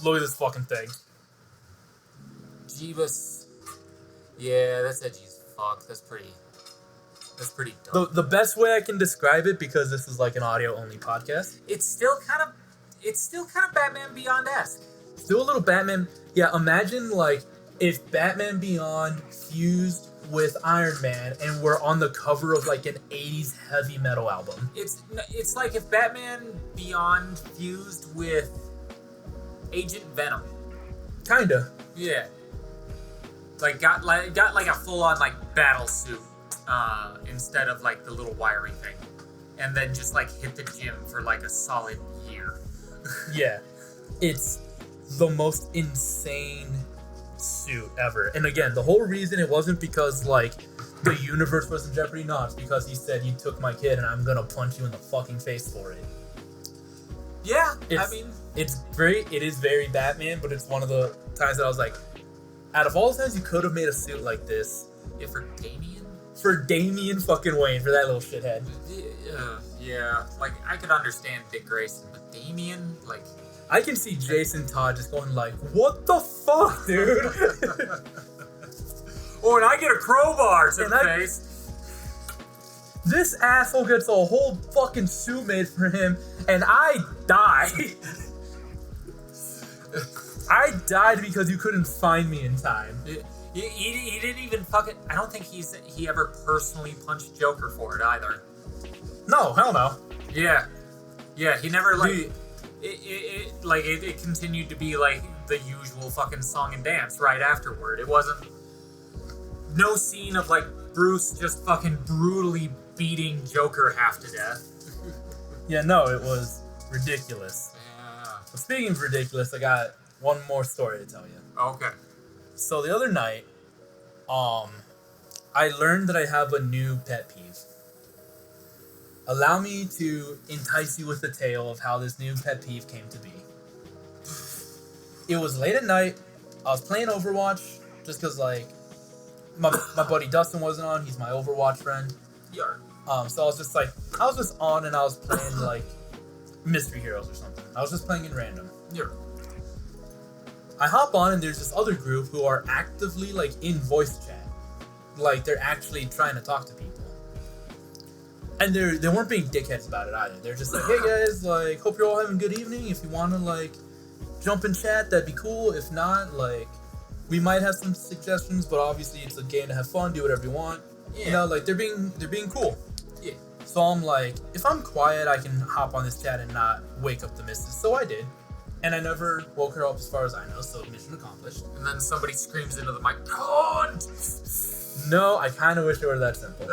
Look at this fucking thing. Jeebus. Yeah, that's edgy as fuck. That's pretty dumb. The best way I can describe it, because this is like an audio only podcast, It's still kind of Batman Beyond-esque. still a little Batman. Yeah, imagine like if Batman Beyond fused with Iron Man and we're on the cover of like an 80s heavy metal album. It's like if Batman Beyond fused with Agent Venom. Kinda. Yeah. Got like a full on like battle suit instead of like the little wiry thing, and then just like hit the gym for like a solid year. Yeah, it's the most insane suit ever. And again, the whole reason it wasn't because like the universe was in jeopardy. No, it's because he said, you took my kid and I'm gonna punch you in the fucking face for it. Yeah, it's great. It is very Batman, but it's one of the times that I was like, out of all the times you could have made a suit like this, yeah, for Damian fucking Wayne, for that little shithead. Yeah, like I could understand Dick Grayson, but Damian, like, I can see Jason Todd just going like, what the fuck, dude? oh, and I get a crowbar to the face. This asshole gets a whole fucking suit made for him, and I die. I died because you couldn't find me in time. He didn't even fucking. I don't think he ever personally punched Joker for it either. No, hell no. Yeah, he never like. It continued to be like the usual fucking song and dance right afterward. It wasn't no scene of like Bruce just fucking brutally beating Joker half to death. Yeah, no, it was ridiculous. Yeah. But speaking of ridiculous, I got one more story to tell you. Okay. So the other night, I learned that I have a new pet peeve. Allow me to entice you with the tale of how this new pet peeve came to be. It was late at night. I was playing Overwatch just because, like, my buddy Dustin wasn't on. He's my Overwatch friend. Yarr. So I was just on and I was playing, like, Mystery Heroes or something. I was just playing in random. Yarr. I hop on and there's this other group who are actively, like, in voice chat. Like, they're actually trying to talk to people. And they weren't being dickheads about it either. They're just like, hey guys, like, hope you're all having a good evening. If you want to, like, jump in chat, that'd be cool. If not, like, we might have some suggestions, but obviously it's a game to have fun, do whatever you want. Yeah. You know, like, they're being cool. Yeah. So I'm like, if I'm quiet, I can hop on this chat and not wake up the missus. So I did. And I never woke her up as far as I know, so mission accomplished. And then somebody screams into the mic, "God!" No, I kind of wish it were that simple.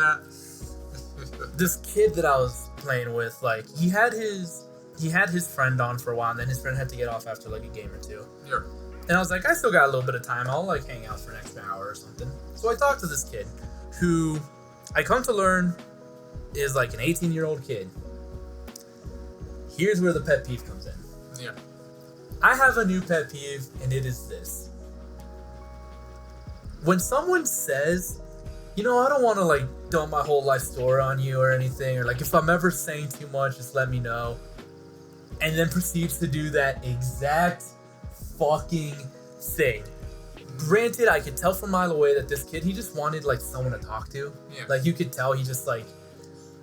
This kid that I was playing with, like, he had his friend on for a while, and then his friend had to get off after, like, a game or two. Yeah. And I was like, I still got a little bit of time. I'll, like, hang out for an extra hour or something. So I talked to this kid, who I come to learn is, like, an 18-year-old kid. Here's where the pet peeve comes in. Yeah. I have a new pet peeve, and it is this. When someone says you know, I don't want to like dump my whole life story on you or anything, or like if I'm ever saying too much, just let me know. And then proceeds to do that exact fucking thing. Granted, I could tell from a mile away that this kid, he just wanted like someone to talk to. Yeah. Like you could tell he just like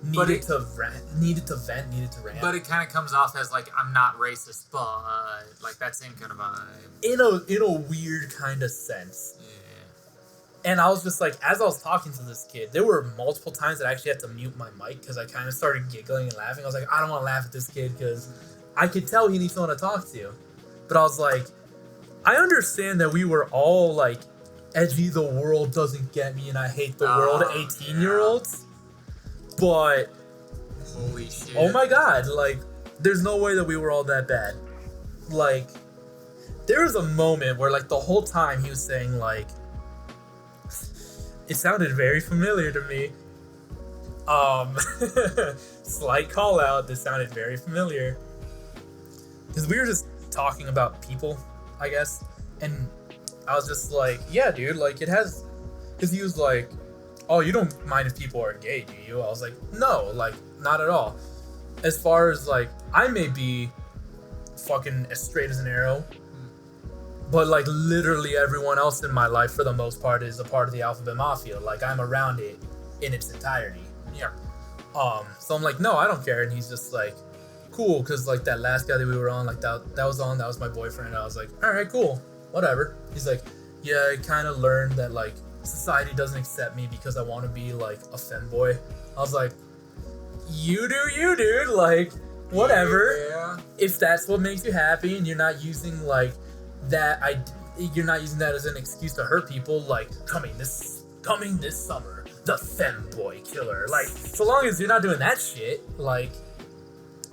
needed to vent, needed to rant. But it kind of comes off as like, I'm not racist, but like that same kind of vibe. In a weird kind of sense. Yeah. And I was just like, as I was talking to this kid, there were multiple times that I actually had to mute my mic because I kind of started giggling and laughing. I was like, I don't want to laugh at this kid because I could tell he needs someone to talk to. But I was like, I understand that we were all like, edgy, the world doesn't get me and I hate the world 18-year-olds. But, holy shit. oh my god, like, there's no way that we were all that bad. Like, there was a moment where like the whole time he was saying like, it sounded very familiar to me. Slight call out, this sounded very familiar. Because we were just talking about people, I guess. And I was just like, yeah, dude, like it has. Because he was like, oh, you don't mind if people are gay, do you? I was like, no, like, not at all. As far as like, I may be fucking as straight as an arrow. But like literally everyone else in my life for the most part is a part of the Alphabet Mafia. Like I'm around it in its entirety. Yeah. So I'm like, no, I don't care. And he's just like, cool, because like that last guy that we were on, like that was my boyfriend. I was like, all right, cool, whatever. He's like, yeah, I kind of learned that like society doesn't accept me because I want to be like a femboy. I was like, you do you, dude. Like whatever. Yeah. If that's what makes you happy and you're not using like you're not using that as an excuse to hurt people, like coming this summer, the femboy killer. Like, so long as you're not doing that shit, like,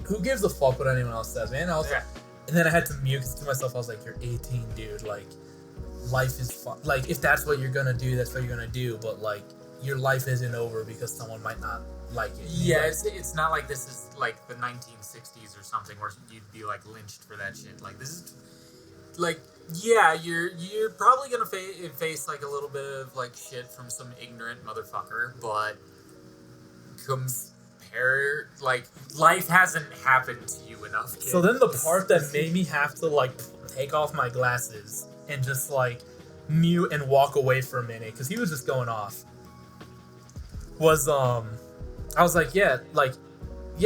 who gives a fuck what anyone else says, man? And then I had to mute to myself. I was like, you're 18, dude. Like, life is fun. Like, if that's what you're gonna do, that's what you're gonna do. But like, your life isn't over because someone might not like it. Yeah, it's not like this is like the 1960s or something where you'd be like lynched for that shit. Like, this is like, yeah, you're probably gonna face like a little bit of like shit from some ignorant motherfucker, but compare, like, life hasn't happened to you enough, kid. So then the part that made me have to like take off my glasses and just like mute and walk away for a minute because he was just going off was I was like, yeah,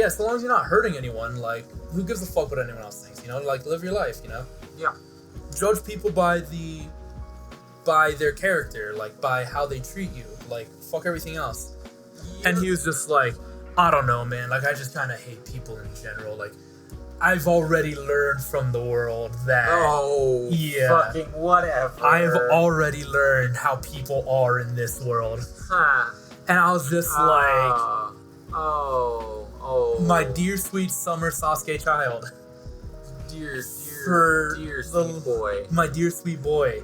so long as you're not hurting anyone, like, who gives a fuck what anyone else thinks, you know? Like, live your life, you know? Yeah. Judge people by their character, like, by how they treat you. Like, fuck everything else. Yeah. And he was just like, I don't know, man. Like, I just kind of hate people in general. Like, I've already learned from the world that... Oh, yeah, fucking whatever. I've already learned how people are in this world. Huh. And I was just like... My dear sweet summer Sasuke child. Dear sweet boy. My dear sweet boy.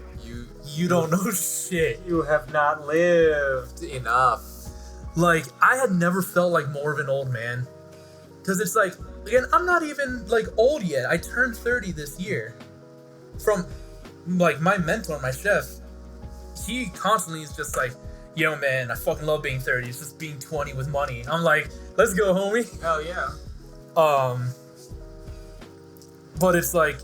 You don't know shit. You have not lived enough. Like, I had never felt like more of an old man. Because it's like, again, I'm not even like old yet. I turned 30 this year. From like my mentor, my chef, he constantly is just like, yo man, I fucking love being 30. It's just being 20 with money. I'm like, let's go, homie. Hell yeah. But it's like,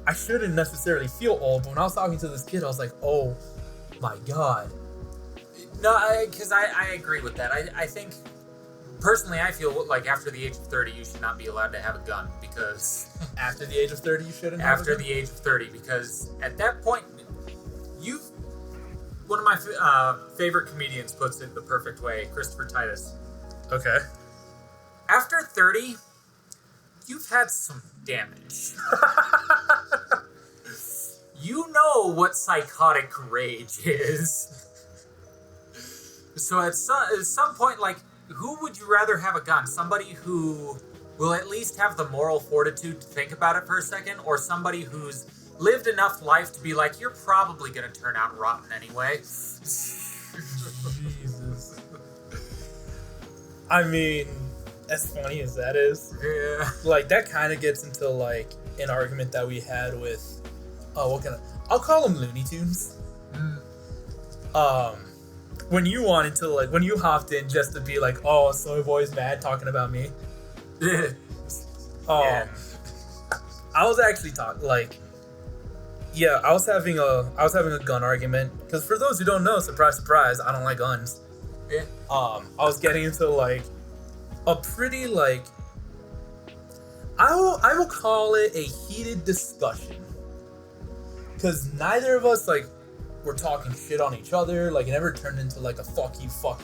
I shouldn't necessarily feel old, but when I was talking to this kid, I was like, oh my god. No, because I agree with that. I think, personally, I feel like after the age of 30, you should not be allowed to have a gun, because... After the age of 30, you shouldn't have a gun? After the age of 30, because at that point, one of my favorite comedians puts it the perfect way, Christopher Titus. Okay. After 30, you've had some damage. You know what psychotic rage is. So at some point, like, who would you rather have a gun? Somebody who will at least have the moral fortitude to think about it for a second, or somebody who's lived enough life to be like, you're probably going to turn out rotten anyway? Jesus. I mean, as funny as that is, yeah, like, that kind of gets into, like, an argument that we had with, I'll call them Looney Tunes. when you wanted to, like, when you hopped in just to be like, oh, Soy Boy's mad talking about me. Yeah. I was actually I was having a gun argument, because for those who don't know, surprise, surprise, I don't like guns. Yeah. I was getting into like a pretty like I will call it a heated discussion, because neither of us like were talking shit on each other. Like, it never turned into like a fuck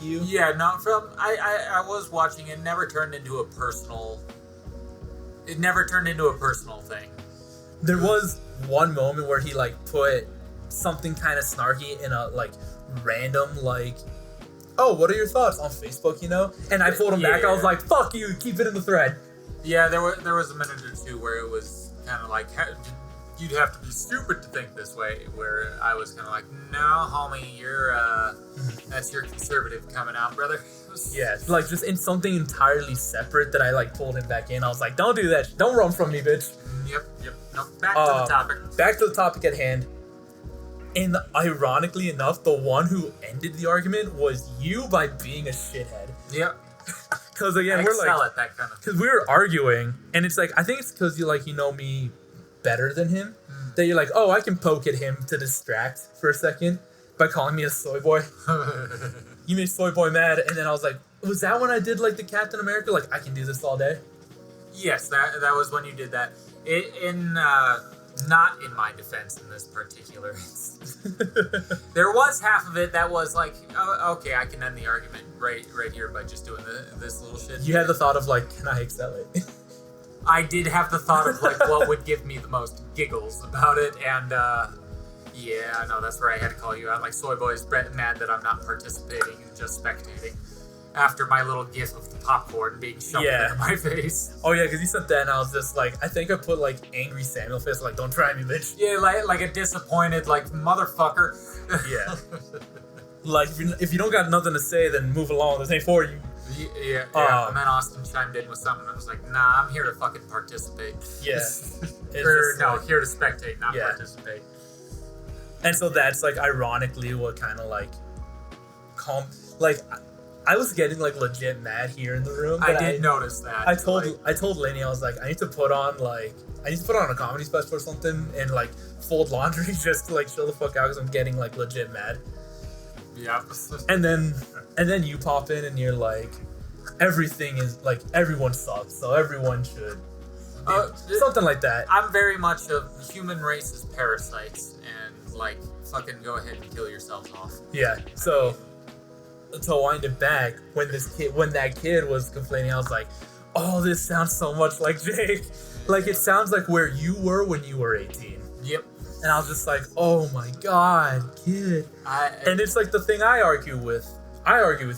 you. Yeah, no, I was watching. It never turned into a personal. It never turned into a personal thing. There was one moment where he like put something kind of snarky in a like random like, oh, what are your thoughts on Facebook? You know, and I pulled him back. I was like, fuck you, keep it in the thread. Yeah, there was a minute or two where it was kind of like, you'd have to be stupid to think this way. Where I was kind of like, no, homie, that's your conservative coming out, brother. Yeah, like just in something entirely separate that I like pulled him back in. I was like, don't do that. Don't run from me, bitch. Yep. No, back to the topic. Back to the topic at hand. And ironically enough, the one who ended the argument was you by being a shithead. Yep. Because again, we're like, at that kind of because we were arguing, and it's like, I think it's because you know me better than him, that you're like, oh, I can poke at him to distract for a second by calling me a soy boy. You made Soy Boy mad, and then I was like, was that when I did like the Captain America? Like, I can do this all day. Yes, that was when you did that. Not in my defense in this particular instance. There was half of it that was like, oh, okay, I can end the argument right here by just doing this little shit. You had the thought of like, can I excel it? I did have the thought of like what would give me the most giggles about it, and yeah, I know that's where I had to call you out. Like, Soy Boy's mad that I'm not participating and just spectating. After my little gif of the popcorn being shoved into my face. Oh yeah, because you sent that and I was just like, I think I put like angry Samuel face, like, don't try me, bitch. Yeah, like a disappointed, like, motherfucker. Yeah. Like, if you don't got nothing to say, then move along. This ain't for you. Yeah. And then Austin chimed in with something. I was like, nah, I'm here to fucking participate. Yeah. Here to spectate, not participate. And so that's like ironically what kind of like I was getting like legit mad here in the room. I did notice that. I told Lainey, I was like, I need to put on a comedy special or something and like fold laundry just to like chill the fuck out, because I'm getting like legit mad. Yeah. And then you pop in and you're like, everything is like, everyone sucks, so everyone should something like that. I'm very much of human race is parasites, and like, fucking go ahead and kill yourselves off. Yeah. So to wind it back, when that kid was complaining, I was like, oh, this sounds so much like Jake. Like, it sounds like where you were when you were 18. Yep. And I was just like, oh my god, kid. And it's like the thing I argue with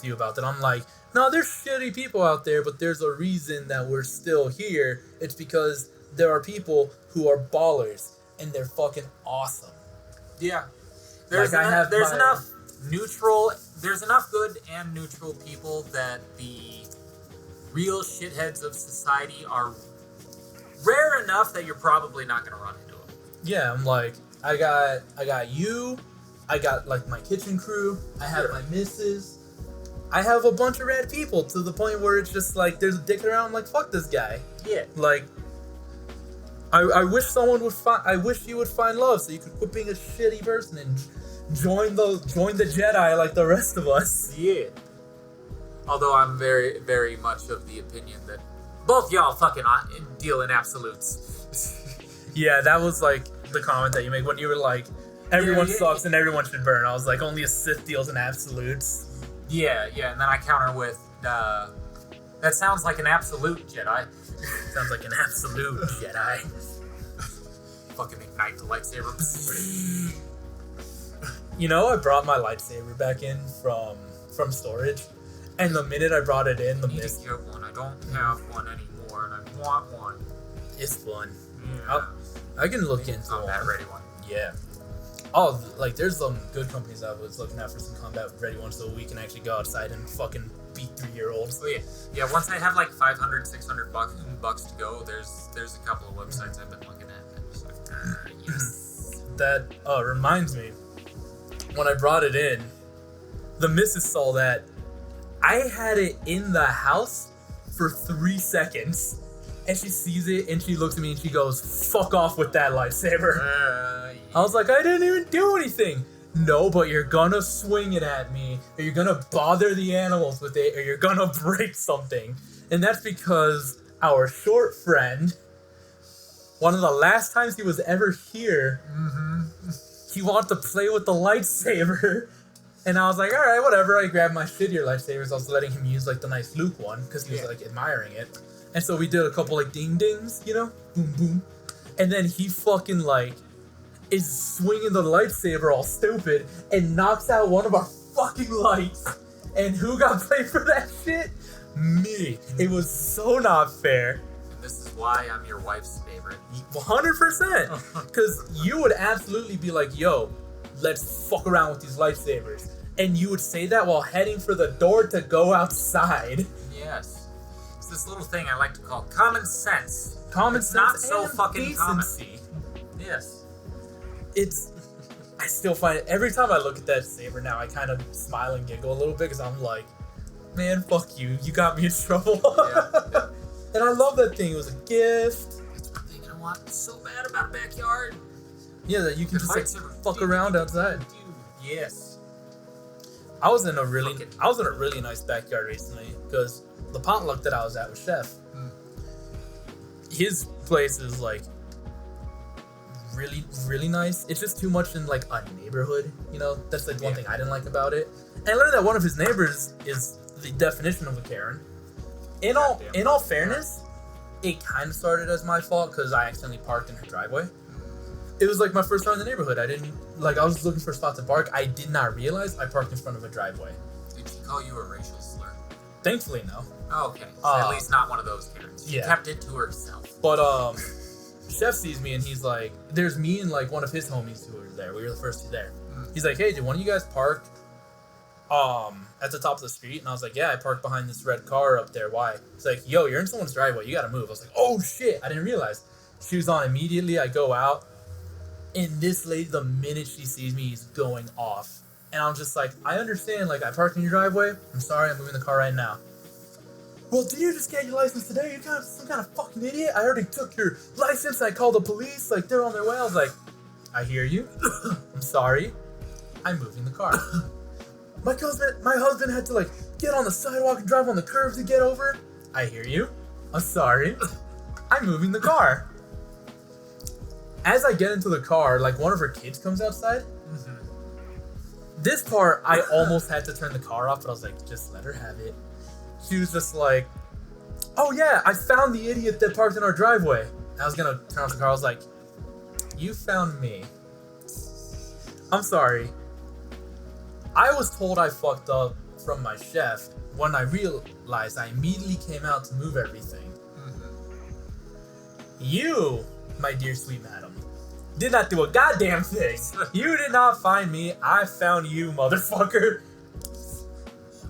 you about that. I'm like, no, there's shitty people out there, but there's a reason that we're still here. It's because there are people who are ballers and they're fucking awesome. Yeah. There's enough good and neutral people that the real shitheads of society are rare enough that you're probably not going to run into them. Yeah, I'm like, I got you, I got like my kitchen crew, I have my missus, I have a bunch of rad people, to the point where it's just like, there's a dick around, I'm like, fuck this guy. Yeah. Like, I wish I wish you would find love so you could quit being a shitty person and join the Jedi like the rest of us. Yeah. Although I'm very, very much of the opinion that both y'all fucking deal in absolutes. Yeah, that was like the comment that you make when you were like, everyone sucks and everyone should burn. I was like, only a Sith deals in absolutes. Yeah, and then I counter with, that sounds like an absolute Jedi. Sounds like an absolute Jedi. Fucking ignite the lightsaber. You know, I brought my lightsaber back in from storage, and the minute I brought it in, I need to get one. I don't have one anymore, and I want one. It's fun. Yeah. I can look into combat ready one. Yeah. Oh, like there's some good companies I was looking at for some combat ready ones, so we can actually go outside and fucking beat 3-year-olds. Oh yeah. Once I have like $500-$600 bucks to go, there's a couple of websites I've been looking at. And just like, yes. That reminds me. When I brought it in, the missus saw that. I had it in the house for 3 seconds. And she sees it and she looks at me and she goes, fuck off with that lightsaber. Yeah. I was like, I didn't even do anything. No, but you're gonna swing it at me, or you're gonna bother the animals with it, or you're gonna break something. And that's because our short friend, one of the last times he was ever here, he wanted to play with the lightsaber. And I was like, all right, whatever. I grabbed my shittier lightsabers. I was letting him use like the nice Luke one because he was like admiring it. And so we did a couple like ding dings, you know, boom boom. And then he fucking like is swinging the lightsaber all stupid and knocks out one of our fucking lights. And who got played for that shit? Me. It was so not fair. And this is why I'm your wife's favorite. 100%. Because you would absolutely be like, yo, let's fuck around with these lightsabers. And you would say that while heading for the door to go outside. Yes. It's this little thing I like to call common sense. Common It's sense not so and fucking decency. Yes. I still find it, every time I look at that saber now, I kind of smile and giggle a little bit because I'm like, man, fuck you. You got me in trouble. Yeah. And I love that thing. It was a gift. That's one thing I want so bad about a backyard. Yeah, that you can just like Lightsaber. fuck around outside. Yes. I was in a really nice backyard recently because the potluck that I was at with Chef, his place is like really, really nice. It's just too much in like a neighborhood, you know? That's like one thing I didn't like about it. And I learned that one of his neighbors is the definition of a Karen. In all fairness, it kind of started as my fault because I accidentally parked in her driveway. It was like my first time in the neighborhood. I was looking for a spot to park. I did not realize I parked in front of a driveway. Did she call you a racial slur? Thankfully, no. Oh, okay. So at least not one of those Karens. She yeah. kept it to herself. But Chef sees me and he's like, there's me and like one of his homies who were there. We were the first two there. He's like, hey, did one of you guys park at the top of the street? And I was like, yeah, I parked behind this red car up there. Why? He's like, yo, you're in someone's driveway. You gotta move. I was like, oh shit, I didn't realize. Shoes on immediately. I go out. And this lady, the minute she sees me, is going off. And I'm just like, I understand, like, I parked in your driveway. I'm sorry, I'm moving the car right now. Well, did you just get your license today? You're kind of some kind of fucking idiot. I already took your license. I called the police. Like, they're on their way. I was like, I hear you. I'm sorry. I'm moving the car. My husband had to, like, get on the sidewalk and drive on the curb to get over. I hear you. I'm sorry. I'm moving the car. As I get into the car, like, one of her kids comes outside. This part, I almost had to turn the car off, but I was like, just let her have it. She was just like, oh yeah, I found the idiot that parked in our driveway. I was gonna turn off the car. I was like, you found me. I'm sorry. I was told I fucked up from my chef. When I realized, I immediately came out to move everything. You, my dear sweet madam, did not do a goddamn thing. You did not find me. I found you, motherfucker.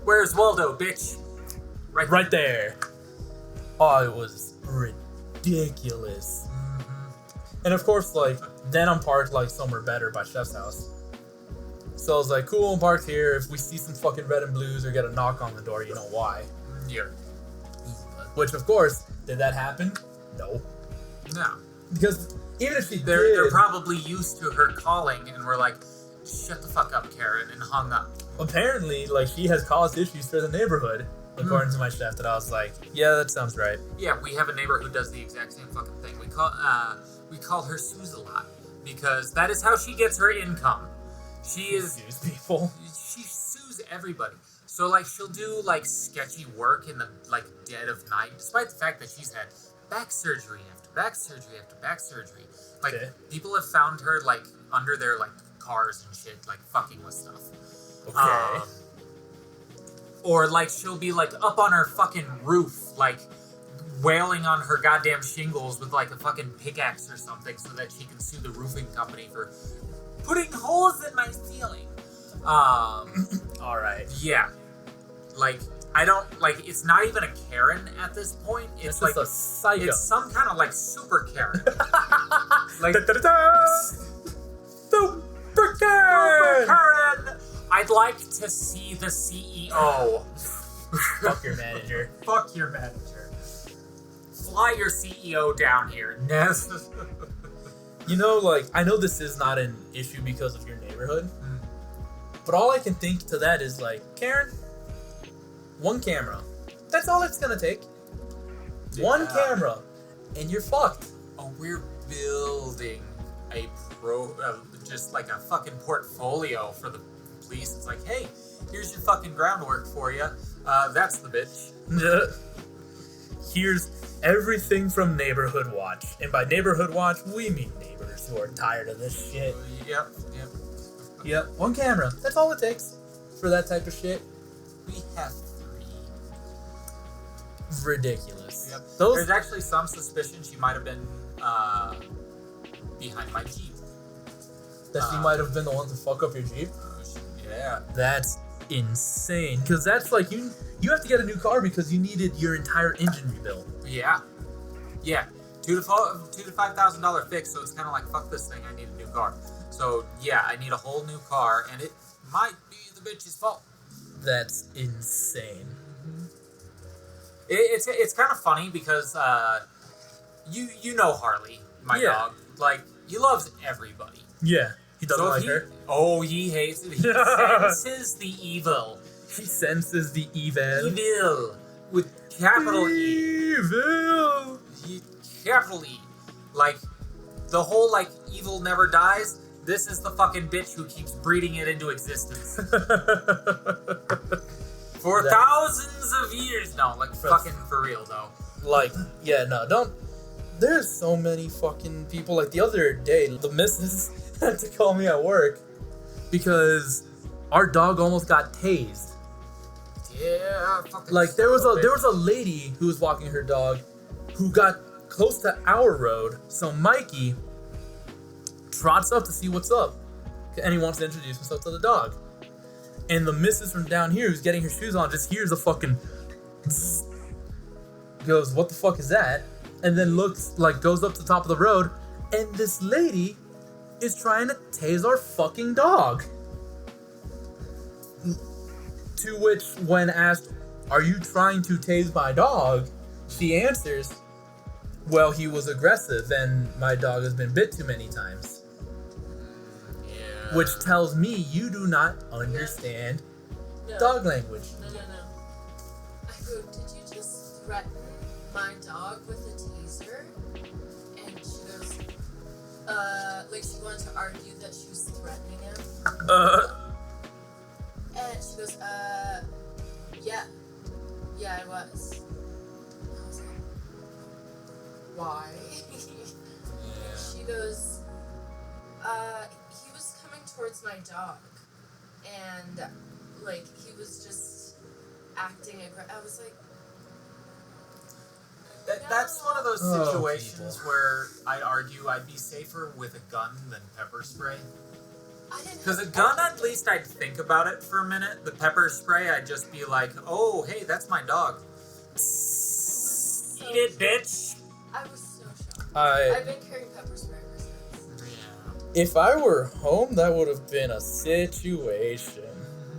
Where's Waldo, bitch? Right there. Oh, it was ridiculous. And of course, like, then I'm parked like somewhere better by Chef's house. So I was like, cool, I'm parked here. If we see some fucking red and blues or get a knock on the door, you know why. Yeah. Which, of course, did that happen? No. No. Because even if she They're probably used to her calling and we're like, shut the fuck up, Karen, and hung up. Apparently, like, she has caused issues for the neighborhood, according to my chef, that I was like, yeah, that sounds right. Yeah, we have a neighbor who does the exact same fucking thing. We call her Suze a lot because that is how she gets her income. She sues people. She sues everybody. So like she'll do like sketchy work in the like dead of night, despite the fact that she's had back surgery after back surgery after back surgery. Like people have found her like under their like cars and shit, like fucking with stuff. Okay. Or like she'll be like up on her fucking roof, like wailing on her goddamn shingles with like a fucking pickaxe or something so that she can sue the roofing company for putting holes in my ceiling. Alright. Yeah. Like, I don't, like, it's not even a Karen at this point. It's like a psycho. It's some kind of like super Karen. Like, Super Karen! Super Karen! I'd like to see the CEO. Fuck your manager. Fuck your manager. Fly your CEO down here. Ness. You know, like, I know this is not an issue because of your neighborhood, but all I can think to that is, like, Karen, one camera. That's all it's gonna take. One camera, and you're fucked. Oh, we're building a just like a fucking portfolio for the police. It's like, hey, here's your fucking groundwork for you. That's the bitch. Here's everything from Neighborhood Watch. And by Neighborhood Watch, we mean neighbors who are tired of this shit. Yep. One camera. That's all it takes for that type of shit. We have 3. Ridiculous. Yep. Those... There's actually some suspicion she might have been behind my Jeep. That she might have been the one to fuck up your Jeep? Yeah. That's insane. Because that's like, you have to get a new car because you needed your entire engine rebuilt. Yeah. $2,000 to $5,000 fix, so it's kind of like, fuck this thing, I need a new car. So, yeah, I need a whole new car, and it might be the bitch's fault. That's insane. It's kind of funny because you know Harley, my dog. Like, he loves everybody. Yeah, he doesn't like her. Oh, he hates it. He senses the evil. He senses the evil. Evil with capital Evil. Capital E. Like, the whole, like, evil never dies. This is the fucking bitch who keeps breeding it into existence. For thousands of years. No, like, fucking for real, though. Like, yeah, no, don't. There's so many fucking people. Like, the other day, the missus had to call me at work because our dog almost got tased. Yeah, fucking Like, there was a lady who was walking her dog who got close to our road, so Mikey trots up to see what's up, and he wants to introduce himself to the dog. And the missus from down here, who's getting her shoes on, just hears a fucking zzz, goes, "What the fuck is that?" And then looks, like, goes up to the top of the road, and this lady is trying to tase our fucking dog. To which, when asked, "Are you trying to tase my dog?" she answers, "Well, he was aggressive, and my dog has been bit too many times." Yeah. Which tells me you do not understand dog language. No. I go, did you just threaten my dog with a taser? And she goes, like she wanted to argue that she was threatening him. And she goes, yeah, I was. And I was like, why? She goes, he was coming towards my dog, and, like, he was just acting aggressive. I was like, That's one of those situations people. where I'd argue I'd be safer with a gun than pepper spray. I didn't. Because a gun, at least I'd think about it for a minute. The pepper spray, I'd just be like, oh, hey, that's my dog. Eat it, bitch. I was so shocked. I I've been carrying pepper spray ever since. Yeah. If I were home, that would have been a situation.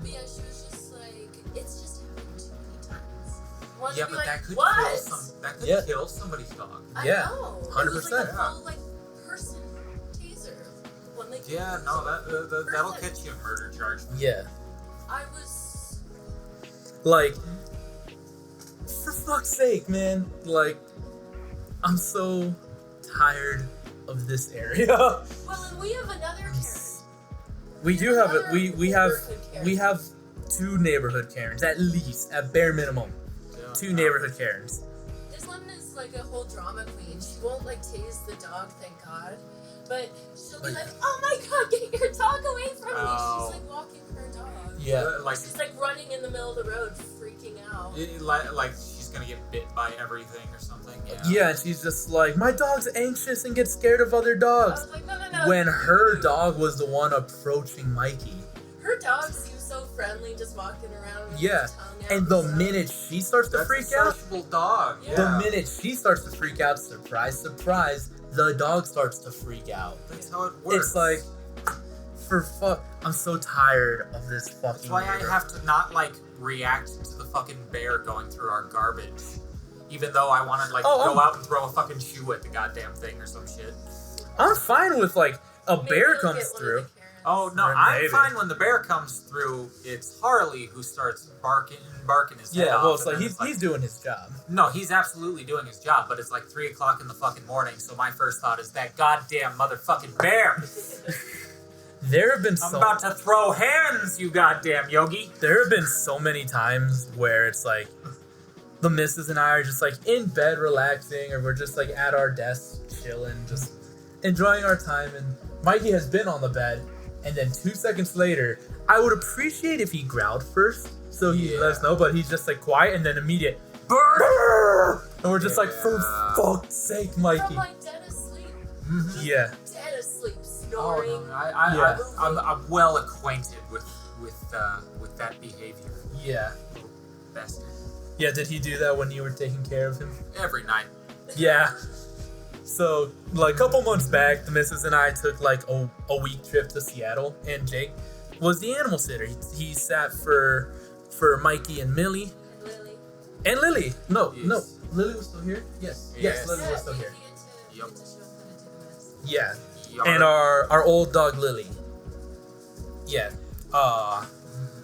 But yeah, she was just like, it's just happened too many times. Wanted Yeah, to be but like, that could what? kill somebody's dog. I Yeah, know. 100%. It was like a full, like, person taser. One that Yeah, no, that'll catch you a murder charge. Yeah. I was. Like, for fuck's sake, man. Like, I'm so tired of this area. Well, and we have another Karen. We do have it. Another We have neighborhood Karen. we have 2 neighborhood Karens, at least, at bare minimum. 2 neighborhood Karens. This one is like a whole drama queen. She won't like tase the dog, thank God. But she'll be like, oh my God, get your dog away from me. She's like walking her dog. Yeah. Like, She's like running in the middle of the road, freaking out. like she's gonna get bit by everything or something. Yeah, and she's just like, my dog's anxious and gets scared of other I dogs. was like, no. When her dog was the one approaching Mikey. Her dog seems so friendly, just walking around with Yeah. her tongue out And the stuff. minute she starts to freak out, sociable dog. Yeah. the minute she starts to freak out, surprise, surprise, the dog starts to freak out. That's how it works. It's like, for fuck. I'm so tired of this fucking. That's why I have to not like react to the fucking bear going through our garbage, even though I want to like go out and throw a fucking shoe at the goddamn thing or some shit. I'm fine with like a Maybe bear you'll comes get one of through. the Karens. Oh no, Or I'm maybe. fine when the bear comes through. It's Harley who starts barking his head Yeah, off. well, it's and like then he's doing his job. No, he's absolutely doing his job, but it's like 3 o'clock in the fucking morning. So my first thought is that goddamn motherfucking bear. There have been I'm about to throw hands, you goddamn yogi. there have been so many times where it's like the missus and I are just like in bed relaxing, or we're just like at our desks chilling, just enjoying our time, and Mikey has been on the bed, and then 2 seconds later, I would appreciate if he growled first, so he let us know, but he's just like quiet, and then immediate brrr! And we're just like, for fuck's sake, Mikey. I'm like dead asleep. Yeah. Dead asleep, Oh, snoring. no, I'm well acquainted with that behavior. Yeah. Little bastard. Yeah, did he do that when you were taking care of him? Every night. Yeah. So, like, a couple months back, the missus and I took, like, a week trip to Seattle, and Jake was the animal sitter. He sat for Mikey and Millie. And Lily. And Lily. No, Yes. no. Lily was still here? Yes. Yes, Lily was still we here. get to show them how to do the mess. Yeah. Yarp. And our old dog, Lily. Yeah.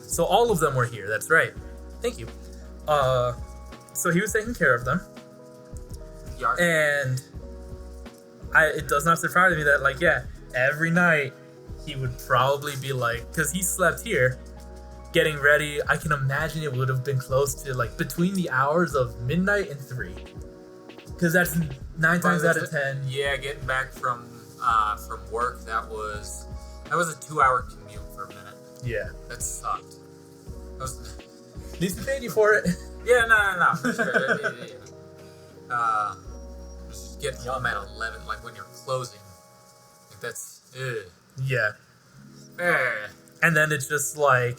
So all of them were here. That's right. Thank you. So he was taking care of them. Yarp. And it does not surprise me that, like, yeah, every night he would probably be like, because he slept here, getting ready. I can imagine it would have been close to, like, between the hours of midnight and 3. Because that's 9 times out of 10. Yeah, getting back from work, that was a 2-hour commute for a minute. Yeah. That sucked. At least we paid you for it. Yeah, no. For sure. Just getting home at 11, like when you're closing. Like that's. Yeah. Eh. And then it's just like,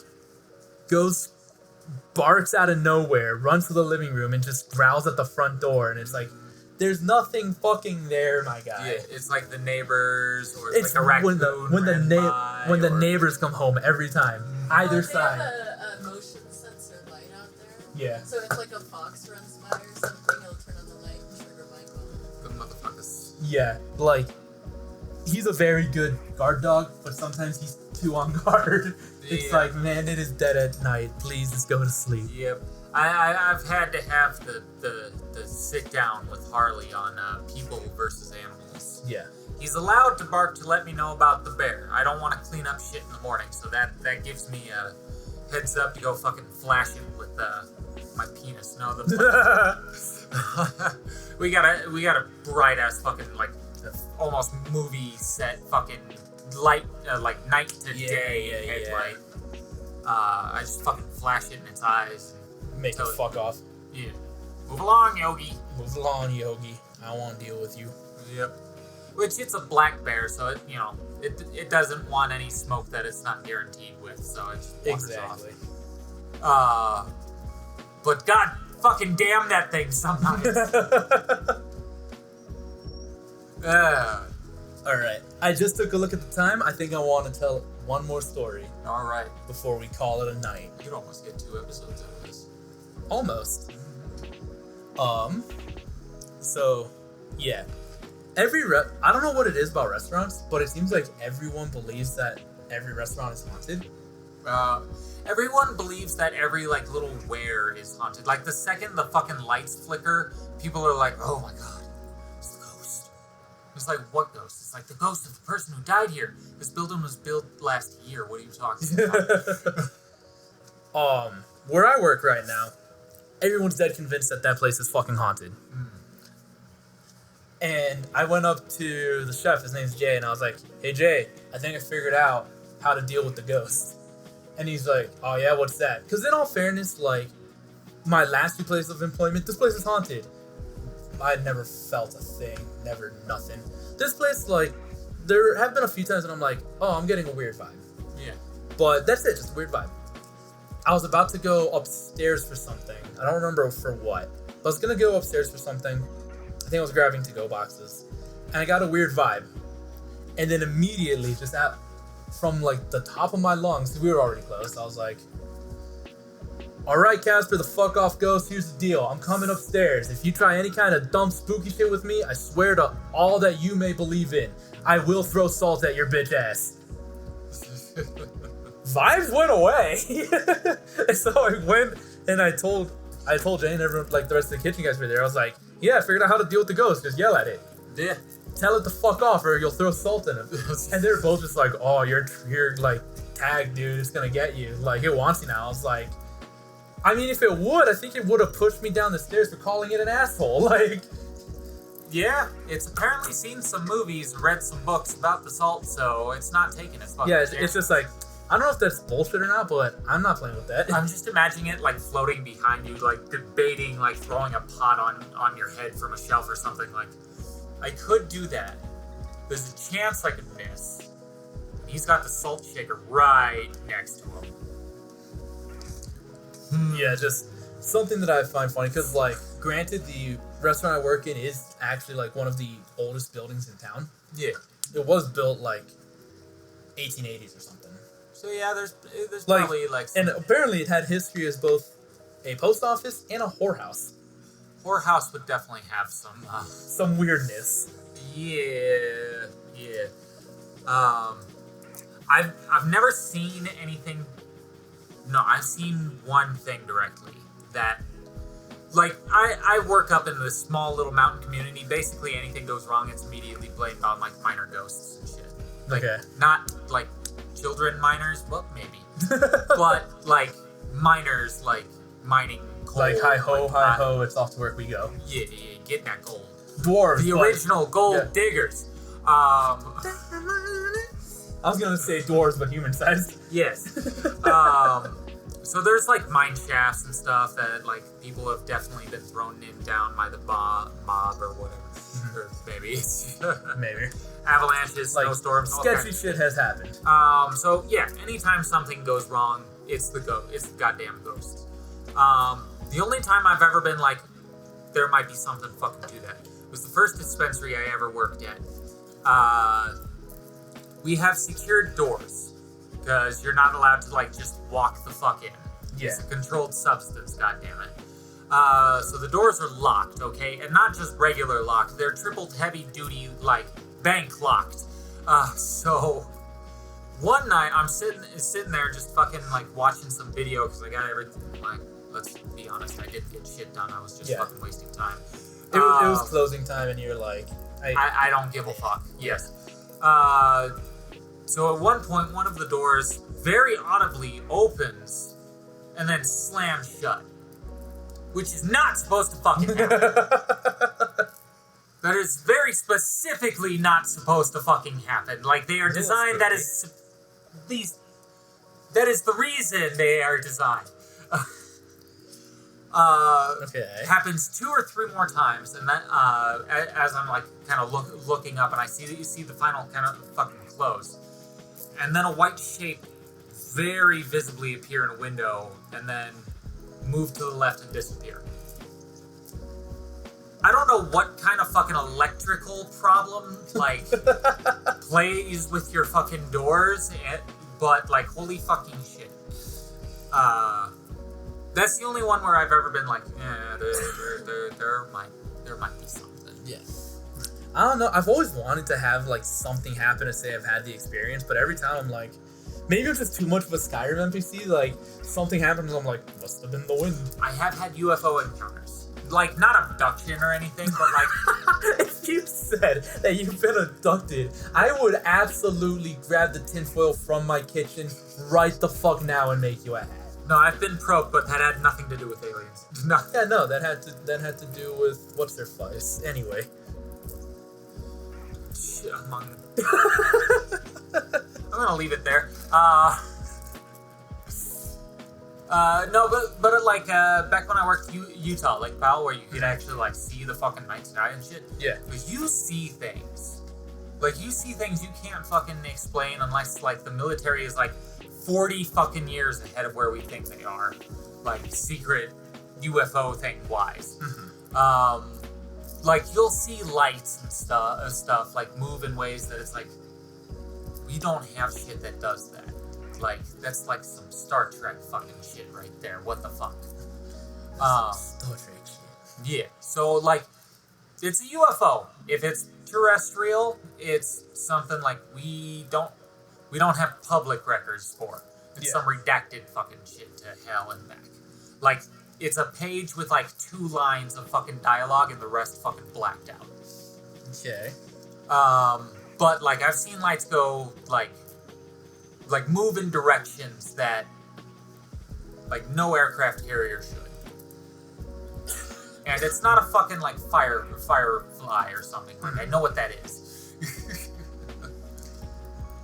barks out of nowhere, runs to the living room, and just growls at the front door. And it's like, there's nothing fucking there, my guy. Yeah, it's like the neighbors, or it's like a raccoon when the or- neighbors come home every time, either They side. have a motion sensor light out there. Yeah. So if like a fox runs by or something, it'll turn on the light and trigger my call. The motherfuckers. Yeah, like, he's a very good guard dog, but sometimes he's too on guard. It's Yeah. like, man, it is dead at night. Please just go to sleep. Yep. I've had to have the sit down with Harley on people versus animals. Yeah. He's allowed to bark to let me know about the bear. I don't want to clean up shit in the morning, so that gives me a heads up to go fucking flash him with my penis. No, we got a bright ass fucking like almost movie set fucking light like night to day headlight. I just fucking flash it in its eyes. Make it Tell it. fuck off. Yeah. Move along, Yogi. Move along, Yogi. I don't want to deal with you. Yep. Which it's a black bear, so it doesn't want any smoke that it's not guaranteed with, so it just wanders Exactly. off. But god fucking damn that thing sometimes. Alright. I just took a look at the time. I think I want to tell one more story All right. before we call it a night. You could almost get 2 episodes out of this. Almost. So, yeah. I don't know what it is about restaurants, but it seems like everyone believes that every restaurant is haunted. Everyone believes that every like little ware is haunted. Like the second the fucking lights flicker, people are like, "Oh my god, it's the ghost." It's like, what ghost? It's like the ghost of the person who died here. This building was built last year. What are you talking about? Where I work right now, everyone's dead convinced that place is fucking haunted. And I went up to the chef, his name's Jay, and I was like, "Hey Jay, I think I figured out how to deal with the ghost." And he's like, "Oh yeah, what's that?" Because in all fairness, like, my last 2 places of employment, this place is haunted. I never felt a thing, never nothing. This place, like, there have been a few times that I'm like, "Oh, I'm getting a weird vibe." Yeah. But that's it, just a weird vibe. I was about to go upstairs for something. I don't remember for what. I was gonna go upstairs for something. I think I was grabbing to-go boxes. And I got a weird vibe. And then immediately, just from like the top of my lungs. We were already close. I was like, all right, Casper, the fuck off ghost. Here's the deal. I'm coming upstairs. If you try any kind of dumb spooky shit with me, I swear to all that you may believe in, I will throw salt at your bitch ass. Vibes went away. And so I went and I told Jane and everyone, like the rest of the kitchen guys were there. I was like, yeah, I figured out how to deal with the ghost. Just yell at it. Yeah. Tell it to fuck off or you'll throw salt in him. And they're both just like, oh, you're like tagged, dude. It's gonna get you. Like, it wants you now. I was like, I mean, if it would, I think it would have pushed me down the stairs for calling it an asshole. Like, yeah, it's apparently seen some movies, read some books about the salt, so it's not taking its fucking yeah, share. it's just like, I don't know if that's bullshit or not, but I'm not playing with that. I'm just imagining it like floating behind you, like debating, like throwing a pot on your head from a shelf or something. Like, I could do that. There's a chance I could miss. He's got the salt shaker right next to him. Yeah, just something that I find funny because, like, granted, the restaurant I work in is actually like one of the oldest buildings in town. Yeah, it was built like 1880s or something. So yeah, there's like, probably like some... and apparently it had history as both a post office and a whorehouse. Whorehouse would definitely have some weirdness. Yeah. I've never seen anything. No, I've seen one thing directly that, like, I work up in this small little mountain community. Basically, anything goes wrong, it's immediately blamed on, like, minor ghosts and shit. Like, okay. Not, like, children miners, well, maybe. But, like, miners, like, mining coal. Like, hi-ho, it's off to work we go. Yeah, getting that gold. Dwarves. The original gold diggers. I was gonna say dwarves, but human-sized. Yes. So there's like mine shafts and stuff that like people have definitely been thrown in down by the mob or whatever. Mm-hmm. Or maybe avalanches, like, snowstorms. Sketchy shit has happened. So yeah, anytime something goes wrong, it's the goddamn ghost. The only time I've ever been like, there might be something fucking to that was the first dispensary I ever worked at. We have secured doors because you're not allowed to like just walk the fuck in. Yeah. It's a controlled substance, goddammit. So the doors are locked, okay? And not just regular locked, they're triple heavy duty, like, bank locked. So one night I'm sitting there just fucking like watching some video because I got everything, like, let's be honest, I didn't get shit done. I was just fucking wasting time. It was closing time and you're like, I don't give a fuck. Yes. So at one point, one of the doors very audibly opens and then slams shut, which is not supposed to fucking happen. That is very specifically not supposed to fucking happen. Like, they are designed, that is the reason they are designed. Okay. Happens 2 or 3 more times, and then as I'm like kind of looking up, and I see the final kind of fucking close, and then a white shape very visibly appear in a window, and then move to the left and disappear. I don't know what kind of fucking electrical problem like plays with your fucking doors, but like holy fucking shit. That's the only one where I've ever been like, there might be something. Yeah. I don't know. I've always wanted to have like something happen to say I've had the experience, but every time I'm like, maybe I'm just too much of a Skyrim NPC. Like something happens, I'm like, must have been the wind. I have had UFO encounters, like not abduction or anything, but like if you said that you've been abducted, I would absolutely grab the tinfoil from my kitchen right the fuck now and make you a hat. No, I've been probed, but that had nothing to do with aliens. No. Yeah, no, that had to do with what's their face. Anyway. Shit, I'm gonna leave it there. No, but like back when I worked in Utah, like Powell, where you could actually like see the fucking night sky and shit. Yeah. Because you see things. Like you see things you can't fucking explain unless like the military is like 40 fucking years ahead of where we think they are, like secret UFO thing wise. Mm-hmm. Like you'll see lights and stuff like move in ways that it's like, we don't have shit that does that. Like, that's like some Star Trek fucking shit right there. What the fuck? Star Trek shit. Yeah. So, like, it's a UFO. If it's terrestrial, it's something like we don't have public records for. It's some redacted fucking shit to hell and back. Like, it's a page with like 2 lines of fucking dialogue and the rest fucking blacked out. Okay. But like I've seen lights go like move in directions that like no aircraft carrier should. And it's not a fucking like firefly or something. Like I know what that is.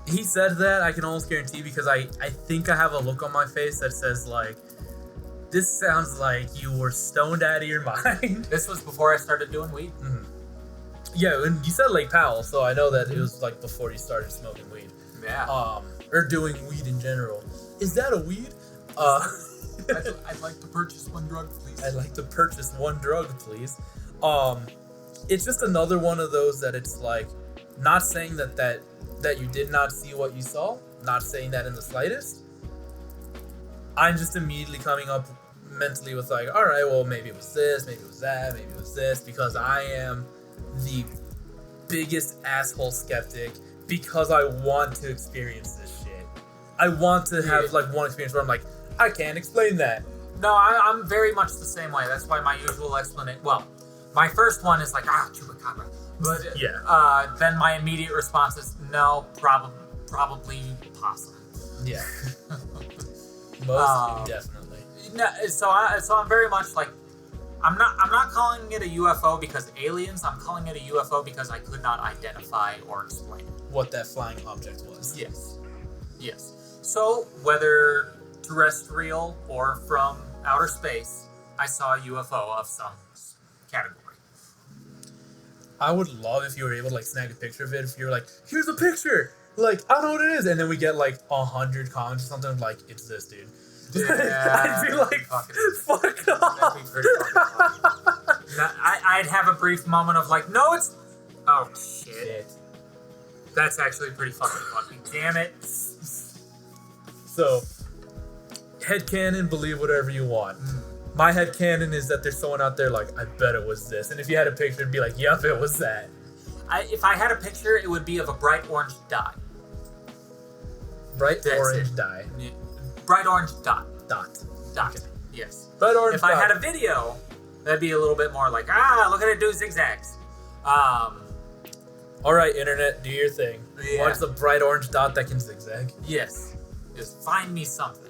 He said that, I can almost guarantee, because I think I have a look on my face that says, like, this sounds like you were stoned out of your mind. This was before I started doing weed. Mm-hmm. Yeah, and you said Lake Powell, so I know that it was, like, before you started smoking weed. Yeah. Or doing weed in general. Is that a weed? I'd like to purchase 1 drug, please. I'd like to purchase 1 drug, please. It's just another one of those that it's, like, not saying that you did not see what you saw, not saying that in the slightest. I'm just immediately coming up mentally with like, all right, well, maybe it was this, maybe it was that, maybe it was this, because I am the biggest asshole skeptic, because I want to experience this shit. I want to have like one experience where I'm like, I can't explain that. No, I'm very much the same way. That's why my usual explanation, well, my first one is like, chupacabra. But yeah. Then my immediate response is no, probably possum. Yeah. Most definitely. No, so I'm very much like, I'm not calling it a UFO because aliens. I'm calling it a UFO because I could not identify or explain what that flying object was. Yes. So whether terrestrial or from outer space, I saw a UFO of some category. I would love if you were able to like snag a picture of it. If you're like, here's a picture, like I don't know what it is, and then we get like 100 comments or something like, it's this, dude. Yeah, I'd be like, fuck off. That'd be pretty fucking funny. I'd have a brief moment of like, no, it's. Oh shit. That's actually pretty fucking funny. Damn it. So, headcanon, believe whatever you want. My headcanon is that there's someone out there like, I bet it was this. And if you had a picture, it'd be like, yep, it was that. If I had a picture, it would be of a bright orange dot. Bright orange dye. Yeah. Bright orange dot. Dot. Okay. Yes. Bright orange If dot. I had a video, that'd be a little bit more like, look at it do zigzags. Alright, internet, do your thing. Yeah. What's the bright orange dot that can zigzag? Yes. Just find me something.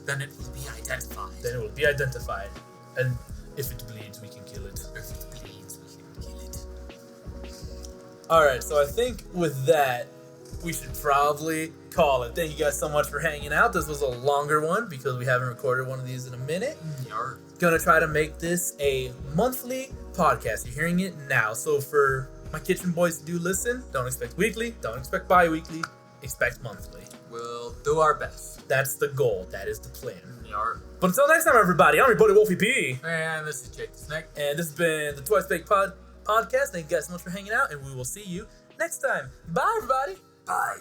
Then it will be identified. Then it will be identified. And if it bleeds, we can kill it. If it bleeds, we can kill it. Alright, so I think with that, we should probably call it. Thank you guys so much for hanging out. This was a longer one because we haven't recorded one of these in a minute. Yarr. Gonna try to make this a monthly podcast. You're hearing it now. So for my kitchen boys to do listen, don't expect weekly, don't expect bi-weekly, expect monthly. We'll do our best. That's the goal. That is the plan. Yarr. But until next time, everybody, I'm your buddy WolfyP. And this is Jake the Snake. And this has been the Twice Baked podcast. Thank you guys so much for hanging out, and we will see you next time. Bye, everybody. Bye.